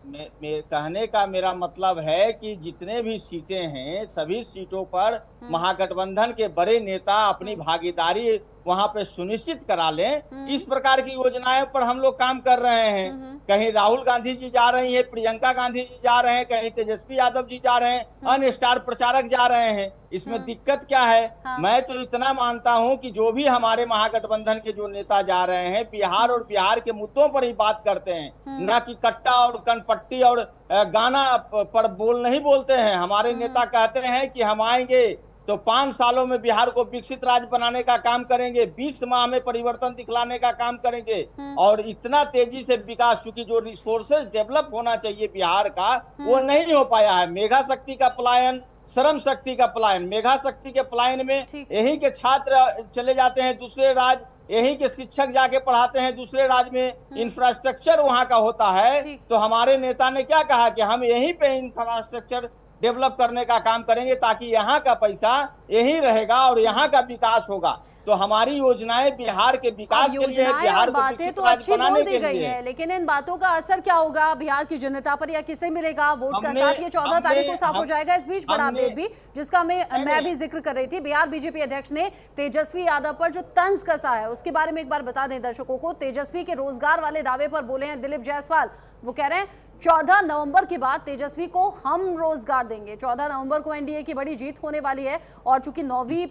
कहने का मेरा मतलब है कि जितने भी सीटें हैं, सभी सीटों पर महागठबंधन के बड़े नेता अपनी भागीदारी वहां पे सुनिश्चित करा लें। इस प्रकार की योजनाएं पर हम लोग काम कर रहे हैं। कहीं राहुल गांधी जी जा रही है, प्रियंका गांधी जी जा रहे हैं, कहीं तेजस्वी यादव जी जा रहे हैं, अन्य स्टार प्रचारक जा रहे हैं। इसमें दिक्कत क्या है? मैं तो इतना मानता हूं कि जो भी हमारे महागठबंधन के जो नेता जा रहे हैं, बिहार और बिहार के मुद्दों पर ही बात करते हैं, ना कि कट्टा और कनपट्टी और गाना पर नहीं बोलते हैं। हमारे नेता कहते हैं कि हम आएंगे तो 5 सालों में बिहार को विकसित राज्य बनाने का काम करेंगे, 20 माह में परिवर्तन दिखलाने का काम करेंगे। और इतना तेजी से विकास, चूंकि जो रिसोर्सेज डेवलप होना चाहिए बिहार का, वो नहीं हो पाया है। मेधा शक्ति का पलायन, श्रम शक्ति का पलायन। मेधा शक्ति के पलायन में यहीं के छात्र चले जाते हैं दूसरे राज्य, यहीं के शिक्षक जाके पढ़ाते हैं दूसरे राज्य में, इंफ्रास्ट्रक्चर वहां का होता है। तो हमारे नेता ने क्या कहा कि हम यहीं पे इंफ्रास्ट्रक्चर डेवलप करने का काम करेंगे ताकि यहाँ का पैसा यहीं रहेगा और यहाँ का विकास होगा। तो हमारी योजनाएं बिहार के विकास के लिए, बिहार को विकसित राज्य बनाने के लिए है। लेकिन इन बातों का असर क्या होगा बिहार की जनता पर, या किसे मिलेगा वोट का साथ? ये 14 तारीख को साफ हो जाएगा। इस बीच बड़ा अपडेट भी, जिसका मैं भी जिक्र कर रही थी, बिहार बीजेपी अध्यक्ष ने तेजस्वी यादव पर जो तंज कसा है उसके बारे में एक बार बता दें दर्शकों को। तेजस्वी के रोजगार वाले दावे पर बोले हैं दिलीप जायसवाल। वो कह रहे हैं 14 नवंबर के बाद तेजस्वी को हम रोजगार देंगे। 14 नवंबर को एनडीए की बड़ी जीत होने वाली है और चूंकि 9वीं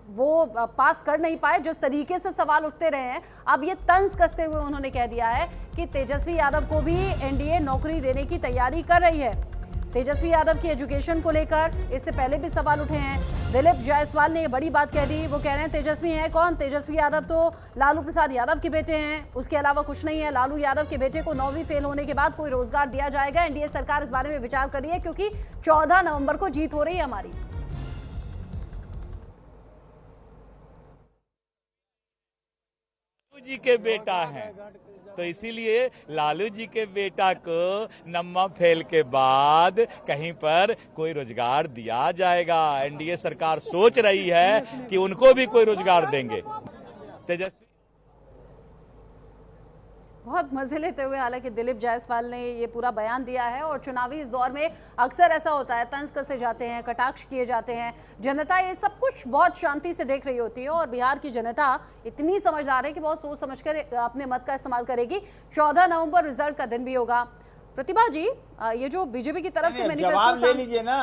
वो पास कर नहीं पाए, जिस तरीके से सवाल उठते रहे हैं, अब ये तंज कसते हुए उन्होंने कह दिया है कि तेजस्वी यादव को भी एनडीए नौकरी देने की तैयारी कर रही है। तेजस्वी यादव की एजुकेशन को लेकर इससे पहले भी सवाल उठे हैं। दिलीप जायसवाल ने ये बड़ी बात कह दी। वो कह रहे हैं तेजस्वी हैं कौन? तेजस्वी यादव तो लालू प्रसाद यादव के बेटे हैं, उसके अलावा कुछ नहीं है। लालू यादव के बेटे को 9वीं फेल होने के बाद कोई रोजगार दिया जाएगा? एनडीए सरकार इस बारे में विचार कर रही है क्योंकि 14 नवंबर को जीत हो रही है हमारी। जी के बेटा है तो इसीलिए लालू जी के बेटा को नम्मा फेल के बाद कहीं पर कोई रोजगार दिया जाएगा। एनडीए सरकार सोच रही है कि उनको भी कोई रोजगार देंगे। तेजस्वी बहुत मजे लेते हुए हालांकि दिलीप जायसवाल ने ये पूरा बयान दिया है। और चुनावी इस दौर में अक्सर ऐसा होता है, तंज कसे जाते हैं, कटाक्ष किए जाते हैं। जनता ये सब कुछ बहुत शांति से देख रही होती है और बिहार की जनता इतनी समझदार है कि बहुत सोच समझकर अपने मत का इस्तेमाल करेगी। 14 नवंबर रिजल्ट का दिन भी होगा। प्रतिभा जी, ये जो बीजेपी की तरफ से जवाब ले लीजिए ना।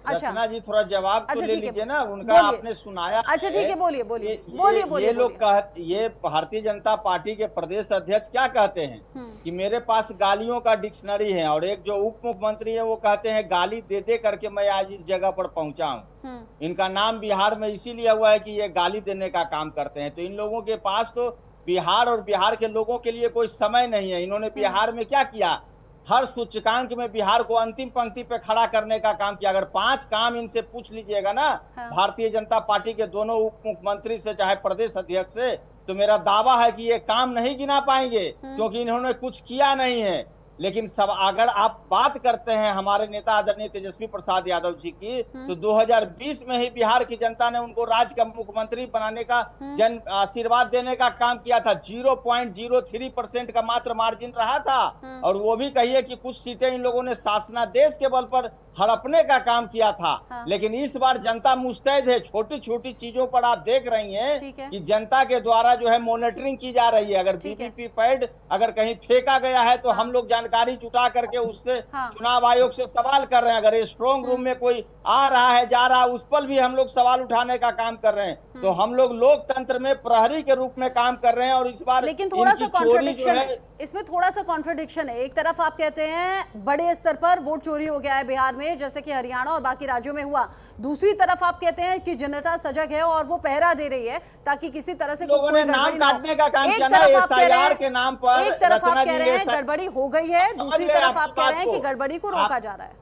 रचना जी थोड़ा जवाब तो ले लीजिए ना, उनका आपने सुनाया। अच्छा ठीक है, बोलिए बोलिए बोलिए। ये लोग ये भारतीय जनता पार्टी के प्रदेश अध्यक्ष क्या कहते हैं कि मेरे पास गालियों का डिक्शनरी है, और एक जो उप मुख्यमंत्री है वो कहते हैं गाली दे दे करके मैं आज इस जगह पर पहुंचा हूँ। इनका नाम बिहार में इसीलिए हुआ है कि ये गाली देने का काम करते हैं। तो इन लोगों के पास तो बिहार और बिहार के लोगों के लिए कोई समय नहीं है। इन्होंने बिहार में क्या किया? हर सूचकांक में बिहार को अंतिम पंक्ति पे खड़ा करने का काम किया। अगर 5 काम इनसे पूछ लीजिएगा ना, भारतीय जनता पार्टी के दोनों उप मुख्यमंत्री से चाहे प्रदेश अध्यक्ष से, तो मेरा दावा है कि ये काम नहीं गिना पाएंगे क्योंकि इन्होंने कुछ किया नहीं है। लेकिन सब अगर आप बात करते हैं हमारे नेता आदरणीय तेजस्वी प्रसाद यादव जी की, तो 2020 में ही बिहार की जनता ने उनको राज्य का मुख्यमंत्री बनाने का जन आशीर्वाद देने का काम किया था। 0.03% का मात्र मार्जिन रहा था, और वो भी कहिए कि कुछ सीटें इन लोगों ने शासनादेश के बल पर हड़पने का काम किया था। लेकिन इस बार जनता मुस्तैद है। छोटी छोटी चीजों पर आप देख रही हैं कि जनता के द्वारा जो है मॉनिटरिंग की जा रही है। अगर बीपीपी पैड अगर कहीं फेंका गया है तो हम लोग जानकारी जुटा करके उससे चुनाव आयोग से सवाल कर रहे हैं। अगर स्ट्रॉन्ग रूम में कोई आ रहा है जा रहा है उस पर भी हम लोग सवाल उठाने का काम कर रहे हैं। तो हम लोग लोकतंत्र में प्रहरी के रूप में काम कर रहे हैं। और इस बार लेकिन थोड़ा सा कॉन्ट्रडिक्शन है, इसमें थोड़ा सा कॉन्ट्रडिक्शन है। एक तरफ आप कहते हैं बड़े स्तर पर वोट चोरी हो गया है बिहार में, में, जैसे कि हरियाणा और बाकी राज्यों में हुआ। दूसरी तरफ आप कहते हैं कि जनता सजग है और वो पहरा दे रही है ताकि किसी तरह से लोगों ने नाम काटने का काम किया ना SIR के नाम पर। एक तरफ आप कह रहे हैं गड़बड़ी हो गई है, दूसरी तरफ आप कह रहे हैं कि गड़बड़ी को रोका जा रहा है।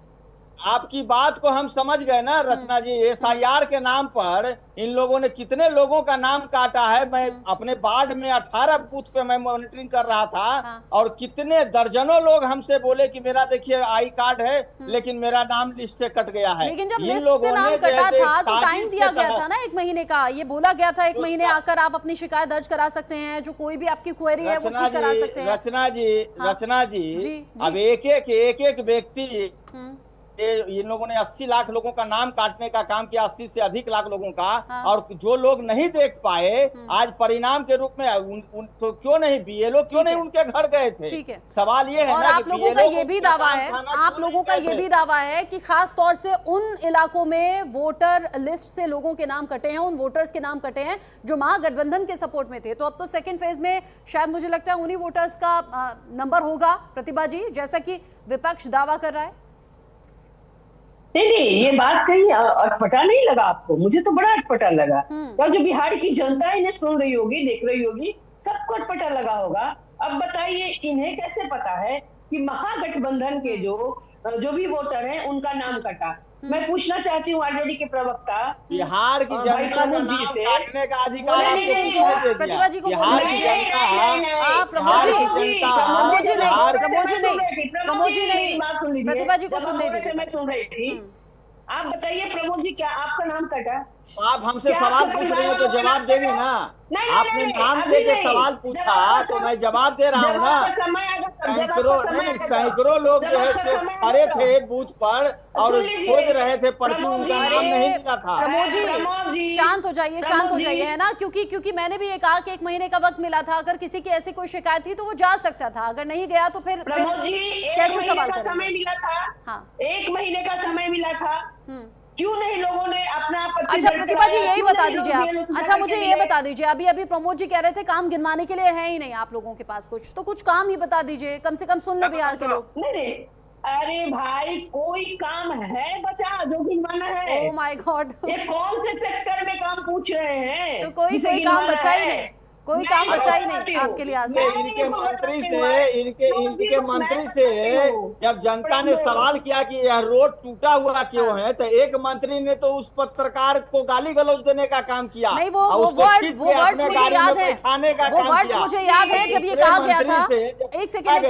आपकी बात को हम समझ गए ना रचना जी। SIR के नाम पर इन लोगों ने कितने लोगों का नाम काटा है। मैं अपने वार्ड में 18 बूथ पे मैं मॉनिटरिंग कर रहा था और कितने दर्जनों लोग हमसे बोले कि मेरा देखिए आई कार्ड है लेकिन मेरा नाम लिस्ट से कट गया है। लेकिन जब लिस्ट से नाम कटा था तो टाइम दिया गया था ना 1 महीने का। ये बोला गया था 1 महीने आकर आप अपनी शिकायत दर्ज करा सकते हैं, जो कोई भी आपकी क्वेरी है वो ठीक करा सकते हैं। रचना जी अब एक व्यक्ति इन लोगों ने 80 लाख लोगों का नाम काटने का काम किया, 80 से अधिक लाख लोगों का। और जो लोग नहीं देख पाए आज परिणाम के रूप में तो क्यों नहीं BLO क्यों नहीं उनके घर गए थे। ठीक है, सवाल ये है और ना आप लोगों का ये भी दावा है, आप लोगों का ये भी दावा है कि खास तौर से उन इलाकों में वोटर लिस्ट से लोगों के नाम कटे हैं, उन वोटर्स के नाम कटे हैं जो महागठबंधन के सपोर्ट में थे। तो अब तो सेकेंड फेज में शायद मुझे लगता है उन्हीं वोटर्स का नंबर होगा, प्रतिभा जी, जैसा कि विपक्ष दावा कर रहा है। नहीं, ये बात कहीं अटपटा नहीं लगा आपको? मुझे तो बड़ा अटपटा लगा। और जो बिहार की जनता इन्हें सुन रही होगी, देख रही होगी, सबको अटपटा लगा होगा। अब बताइए इन्हें कैसे पता है कि महागठबंधन के जो भी वोटर हैं उनका नाम कटा? मैं पूछना चाहती हूँ आरजेडी के प्रवक्ता बिहार की जनता का नाम काटने का अधिकार प्रतिभा जी को बिहार की जनता प्रतिभा जी को सुनने दीजिए। मैं सुन रही थी। आप बताइए प्रमोद जी, क्या आपका नाम कटा? आप हमसे सवाल पूछ रहे हो तो जवाब देंगे ना। आपने नाम लेके सवाल पूछा तो मैं जवाब दे रहा हूँ ना। सैकड़ों लोग जो है खड़े थे बूथ पर और खोज रहे थे पर्ची, उनका नाम नहीं मिला था। प्रमोद जी शांत हो जाइए, शांत हो जाइए, है ना, क्योंकि मैंने भी ये कहा कि 1 महीने का वक्त मिला था। अगर किसी की ऐसी कोई शिकायत थी तो वो जा सकता था, अगर नहीं गया तो फिर कैसे सवाल करेंगे? समय मिला था, 1 महीने का समय मिला था, क्यों नहीं लोगों ने अपना? अच्छा प्रतिभा जी यही बता दीजिए आप। अच्छा मुझे ये बता दीजिए, अभी प्रमोद जी कह रहे थे काम गिनवाने के लिए है ही नहीं आप लोगों के पास कुछ, तो कुछ काम ही बता दीजिए, कम से कम सुन ले बिहार के लोग। नहीं, अरे भाई कोई काम है बचा जो गिनवाना है? ओह माय गॉड, ये कौन से सेक्टर में काम पूछ रहे हैं? तो कोई काम बचा ही नहीं, कोई काम बचा ही नहीं आपके लिए। आज इनके मंत्री से जब जनता ने सवाल किया कि यह रोड टूटा हुआ क्यों है, तो एक मंत्री ने तो उस पत्रकार को गाली गलौज देने का काम किया। नहीं, वो वर्ड्स मुझे याद है, वो वर्ड्स मुझे याद है जब ये कहा गया था। एक सेकंड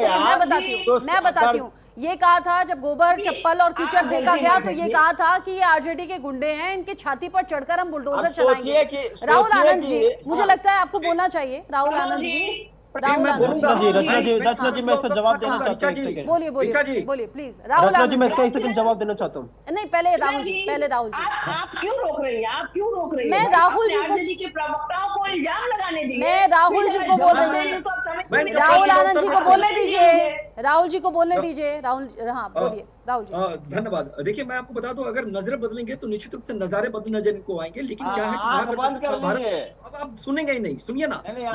मैं बताती हूँ। ये कहा था जब गोबर चप्पल और कीचड़ फेंका गया तो ये कहा था कि ये आरजेडी के गुंडे हैं, इनके छाती पर चढ़कर हम बुलडोजर चलाएंगे। राहुल आनंद जी, मुझे लगता है आपको बोलना चाहिए। राहुल आनंद जी, रचना जी मैं इस पर जवाब देना चाहता हूँ। बोलिए प्लीज राहुल जी, मैं इसका 1 सेकंड जवाब देना चाहता हूँ। नहीं पहले राहुल जी आप क्यों रोक रही हैं? आप क्यों रोक रही हैं? मैं राहुल जी के प्रवक्ताओं को इल्जाम लगाने दीजिए। मैं राहुल जी को बोल रही हूँ, राहुल आनंद जी को बोलने दीजिए, राहुल जी को बोलने दीजिए। राहुल, हाँ बोलिए राहुल जी। धन्यवाद। देखिए मैं आपको बता दूं, अगर नजरें बदलेंगे तो निश्चित रूप से नजारे बदल नजर इनको आएंगे, लेकिन क्या है अब आप सुनेंगे ही नहीं। सुनिए ना, अपनी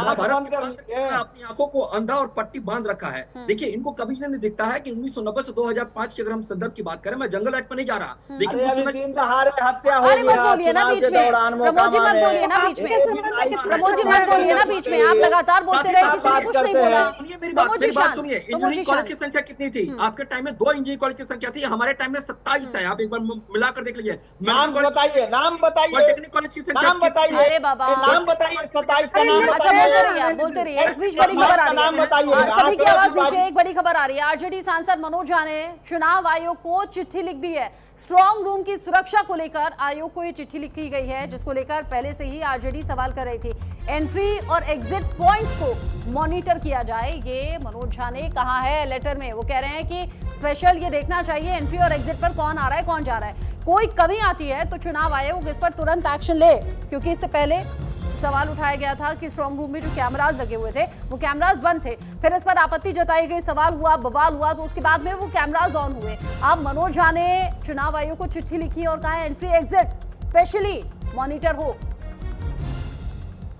आंखों को अंधा और पट्टी बांध रखा है। देखिए इनको कभी नहीं दिखता है कि 1990 से 2005 की अगर हम संदर्भ की बात करें, मैं जंगल एक्ट में नहीं जा रहा, लेकिन हत्या हो गया, आप लगातार बोलते रहे, किसी ने कुछ नहीं बोला। मेरी बात सुनिए, इंजीनियरिंग कॉलेज की संख्या कितनी थी? आपके टाइम में 2 इंजीनियरिंग कॉलेज की संख्या थी, हमारे टाइम में 27 है। आप एक बार मिलाकर देख लीजिए। नाम बताइए, पॉलिटेक्निक कॉलेज की संख्या नाम बताइए। अरे बाबा नाम बताइए, 27 का नाम बोलते रहिए। इस बीच बड़ी खबर आ रही है, सभी की आवाज दीजिए। एक बड़ी खबर आ रही है, आरजेडी सांसद मनोज झा ने चुनाव आयोग को चिट्ठी लिख दी है। स्ट्रॉन्ग रूम की सुरक्षा को लेकर आयोग को ये चिट्ठी लिखी गई है, जिसको लेकर पहले से ही आरजेडी सवाल कर रही थी। एंट्री और एग्जिट पॉइंट्स को मॉनिटर किया जाए, ये मनोज झा ने कहा है लेटर में। वो कह रहे हैं कि स्पेशल ये देखना चाहिए एंट्री और एग्जिट पर कौन आ रहा है, कौन जा रहा है। कोई कमी आती है तो चुनाव आयोग इस पर तुरंत एक्शन ले, क्योंकि इससे पहले सवाल उठाया गया था कि स्ट्रॉन्ग रूम में जो कैमरास लगे हुए थे वो कैमरास बंद थे, फिर इस पर आपत्ति जताई गई, सवाल हुआ, बवाल हुआ, तो उसके बाद में वो कैमरास ऑन हुए। अब मनोज झा ने चुनाव आयोग को चिट्ठी लिखी और कहा एंट्री एग्जिट स्पेशली मॉनिटर हो।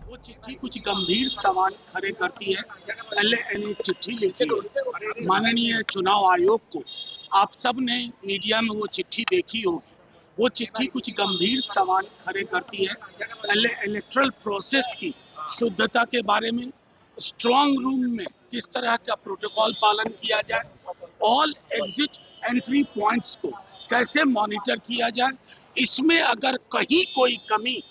वो चिट्ठी कुछ गंभीर सवाल खड़े करती है। पहले चिट्ठी लिखी माननीय चुनाव आयोग को, आप सब ने मीडिया में वो चिट्ठी देखी होगी। वो चिट्ठी कुछ गंभीर सवाल खड़े करती है। पहले इलेक्टोरल प्रोसेस की शुद्धता के बारे में, स्ट्रांग रूम में किस तरह का प्रोटोकॉल पालन किया जाए, ऑल एग्जिट एंट्री पॉइंट्स को कैसे मॉनिटर किया जाए, इसमें अगर कहीं कोई कमी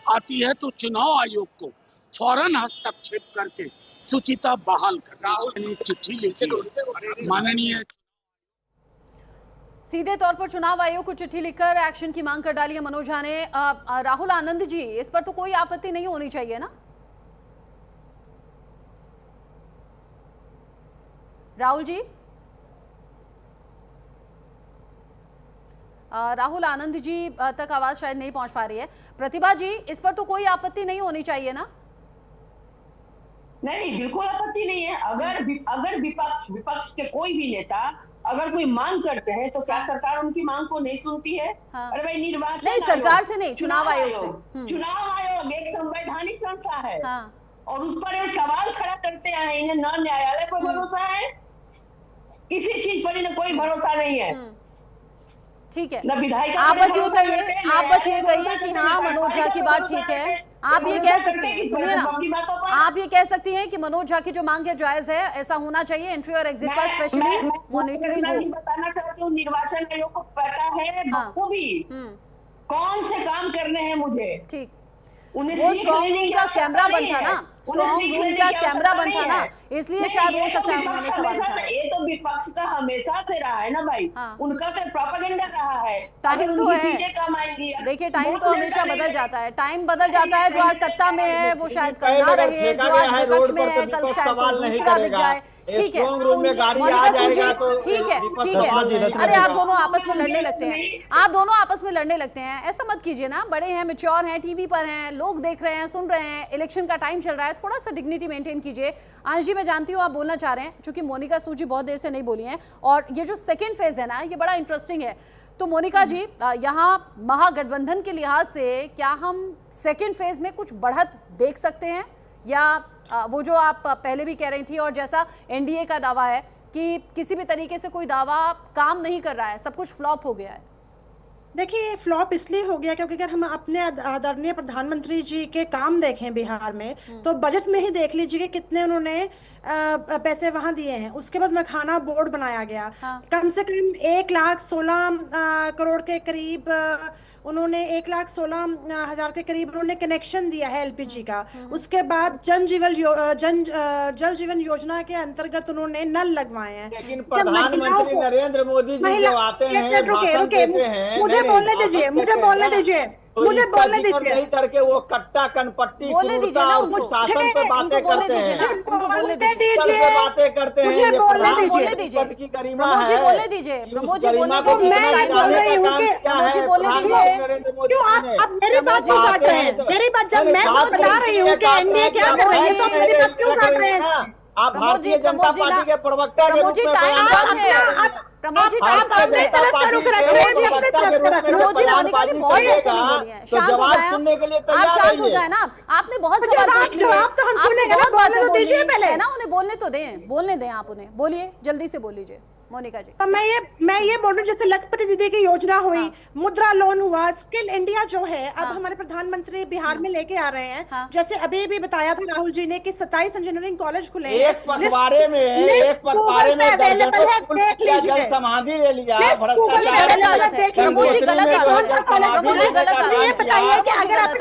आती है तो चुनाव आयोग को फौरन हस्तक्षेप करके शुचिता बहाल करना। चिट्ठी लिखी माननीय सीधे तौर पर चुनाव आयोग को चिट्ठी लिखकर एक्शन की मांग कर डाली है मनोज झा ने। राहुल आनंद जी, इस पर तो कोई आपत्ति नहीं होनी चाहिए ना? राहुल जी, राहुल आनंद जी तक आवाज शायद नहीं पहुंच पा रही है। प्रतिभा जी, इस पर तो कोई आपत्ति नहीं होनी चाहिए ना? नहीं, बिल्कुल आपत्ति नहीं है। अगर विपक्ष के कोई भी नेता अगर कोई मांग करते हैं तो क्या सरकार उनकी मांग को नहीं सुनती है? अरे भाई, निर्वाचन नहीं, सरकार से नहीं, चुनाव आयोग से। चुनाव आयोग एक संवैधानिक संस्था है और उस पर ये सवाल खड़ा करते हैं। इन्हें न न्यायालय पर भरोसा है, किसी चीज पर इन्हें कोई भरोसा नहीं है। ठीक है, न विधायिका आप बस ये कहिए कि हाँ, मनोज झा की बात ठीक है। आप ये कह सकते हैं, सुनिए ना, आप ये कह सकती हैं कि मनोज झा की जो मांग है जायज है, ऐसा होना चाहिए एंट्री और एग्जिट पर स्पेशली मॉनिटरिंग हो। बताना चाहती हूँ, निर्वाचन आयोग को पता है बखूबी कौन से काम करने हैं मुझे। ठीक, वो स्ट्रॉन्ग रूम का कैमरा बंद था ना, स्ट्रॉन्ग रूम का कैमरा बंद था ना, इसलिए शायद हो सकता है उन्होंने सवाल उठाया। ये तो विपक्ष का हमेशा से रहा है ना भाई, उनका तो प्रोपेगेंडा रहा है। टाइम तो है, देखिए टाइम तो हमेशा बदल जाता है, टाइम बदल जाता है। जो आज सत्ता में है वो शायद कल ना रहे, जो आज विपक्ष में है कल शायद दूसरा दिख जाए। ठीक है, ठीक है। अरे आप दोनों आपस में लड़ने लगते हैं, ऐसा मत कीजिए ना। बड़े हैं, मैच्योर हैं, टीवी पर हैं, लोग देख रहे हैं, सुन रहे हैं, इलेक्शन का टाइम चल रहा है, थोड़ा सा डिग्निटी मेंटेन कीजिए। अंश जी, मैं जानती हूँ आप बोलना चाह रहे हैं, क्योंकि मोनिका सूद जी बहुत देर से नहीं बोली हैं और ये जो सेकेंड फेज है ना, ये बड़ा इंटरेस्टिंग है। तो मोनिका जी, यहाँ महागठबंधन के लिहाज से क्या हम सेकेंड फेज में कुछ बढ़त देख सकते हैं, या वो जो आप पहले भी कह रही थी और जैसा एनडीए का दावा है कि किसी भी तरीके से कोई दावा काम नहीं कर रहा है, सब कुछ फ्लॉप हो गया है? देखिए, फ्लॉप इसलिए हो गया क्योंकि अगर हम अपने आदरणीय प्रधानमंत्री जी के काम देखें बिहार में, तो बजट में ही देख लीजिए कि कितने उन्होंने पैसे वहां दिए हैं। उसके बाद मखाना बोर्ड बनाया गया, कम से कम 1,16 करोड़ के करीब उन्होंने 1,16,000 के करीब उन्होंने कनेक्शन दिया है एलपीजी का। उसके बाद जल जीवन योजना के अंतर्गत उन्होंने नल लगवाए हैं। लेकिन प्रधानमंत्री नरेंद्र मोदी जी जो आते हैं, भाषण देते हैं, मुझे बोलने दीजिए नहीं करके वो कट्टा कनपट्टी शासन पे बातें करते हैं, बातें करते हैं। मुझे बोलने दीजिए, की गरिमा है, बोलने दीजिए, क्यों आप मेरी बात क्यों काट रहे हैं? मेरी बात जब मैं बता रही हूँ कि एनडीए क्या कर रही है, तो आप मेरी बात क्यों काट रहे हैं? आप भारतीय जनता पार्टी के प्रवक्ता के रूप में जवाब सुनने के लिए तैयार हो जाए ना। आपने बहुत जवाब तो हम सुनेंगे ना, बोलने तो दीजिए पहले है ना, उन्हें बोलने तो दें, बोलने दें आप उन्हें। बोलिए, जल्दी से बोल लीजिए मोनिका जी। तो मैं ये बोल रही हूँ, जैसे लखपति दीदी की योजना हुई, मुद्रा लोन हुआ, स्किल इंडिया जो है अब हमारे प्रधानमंत्री बिहार में लेके आ रहे हैं। जैसे अभी भी बताया था राहुल जी ने कि 27 इंजीनियरिंग कॉलेज खुले हैं। एक पखवाड़े में अवेलेबल है, देख लीजिए, समाधि ले लिया, ये बताइए कि अगर आप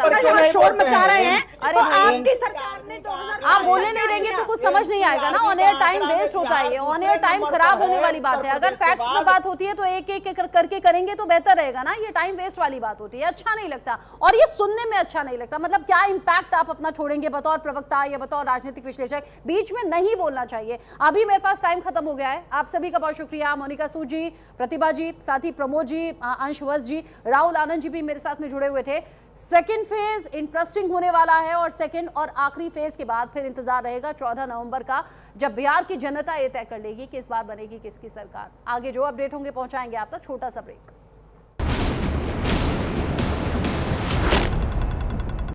शोर मचा रहे हैं तो आपकी सरकार ने 2000 आप बोलने नहीं देंगे तो कुछ समझ नहीं आएगा ना। ऑन एयर टाइम वेस्ट होता है, ऑन एयर टाइम खराब होने वाली बात है। अगर फैक्ट्स में बात होती है तो एक एक करके करेंगे तो बेहतर रहेगा ना। ये टाइम वेस्ट वाली बात होती है, अच्छा नहीं लगता और ये सुनने में अच्छा नहीं लगता। मतलब क्या इंपैक्ट आप अपना छोड़ेंगे बतौर प्रवक्ता या बतौर राजनीतिक विश्लेषक? बीच में नहीं बोलना चाहिए। अभी मेरे पास टाइम खत्म हो गया है। आप सभी का बहुत शुक्रिया, मोनिका सूद जी, प्रतिभा जी, साथ ही प्रमोद जी, अंश वत्स जी, राहुल आनंद जी भी मेरे साथ में जुड़े हुए थे। सेकेंड फेज इंटरेस्टिंग होने वाला है और सेकेंड और आखिरी फेज के बाद फिर इंतजार रहेगा 14 नवंबर का, जब बिहार की जनता ये तय कर लेगी कि इस बार बनेगी किसकी सरकार। आगे जो अपडेट होंगे पहुंचाएंगे आप तक। छोटा सा ब्रेक।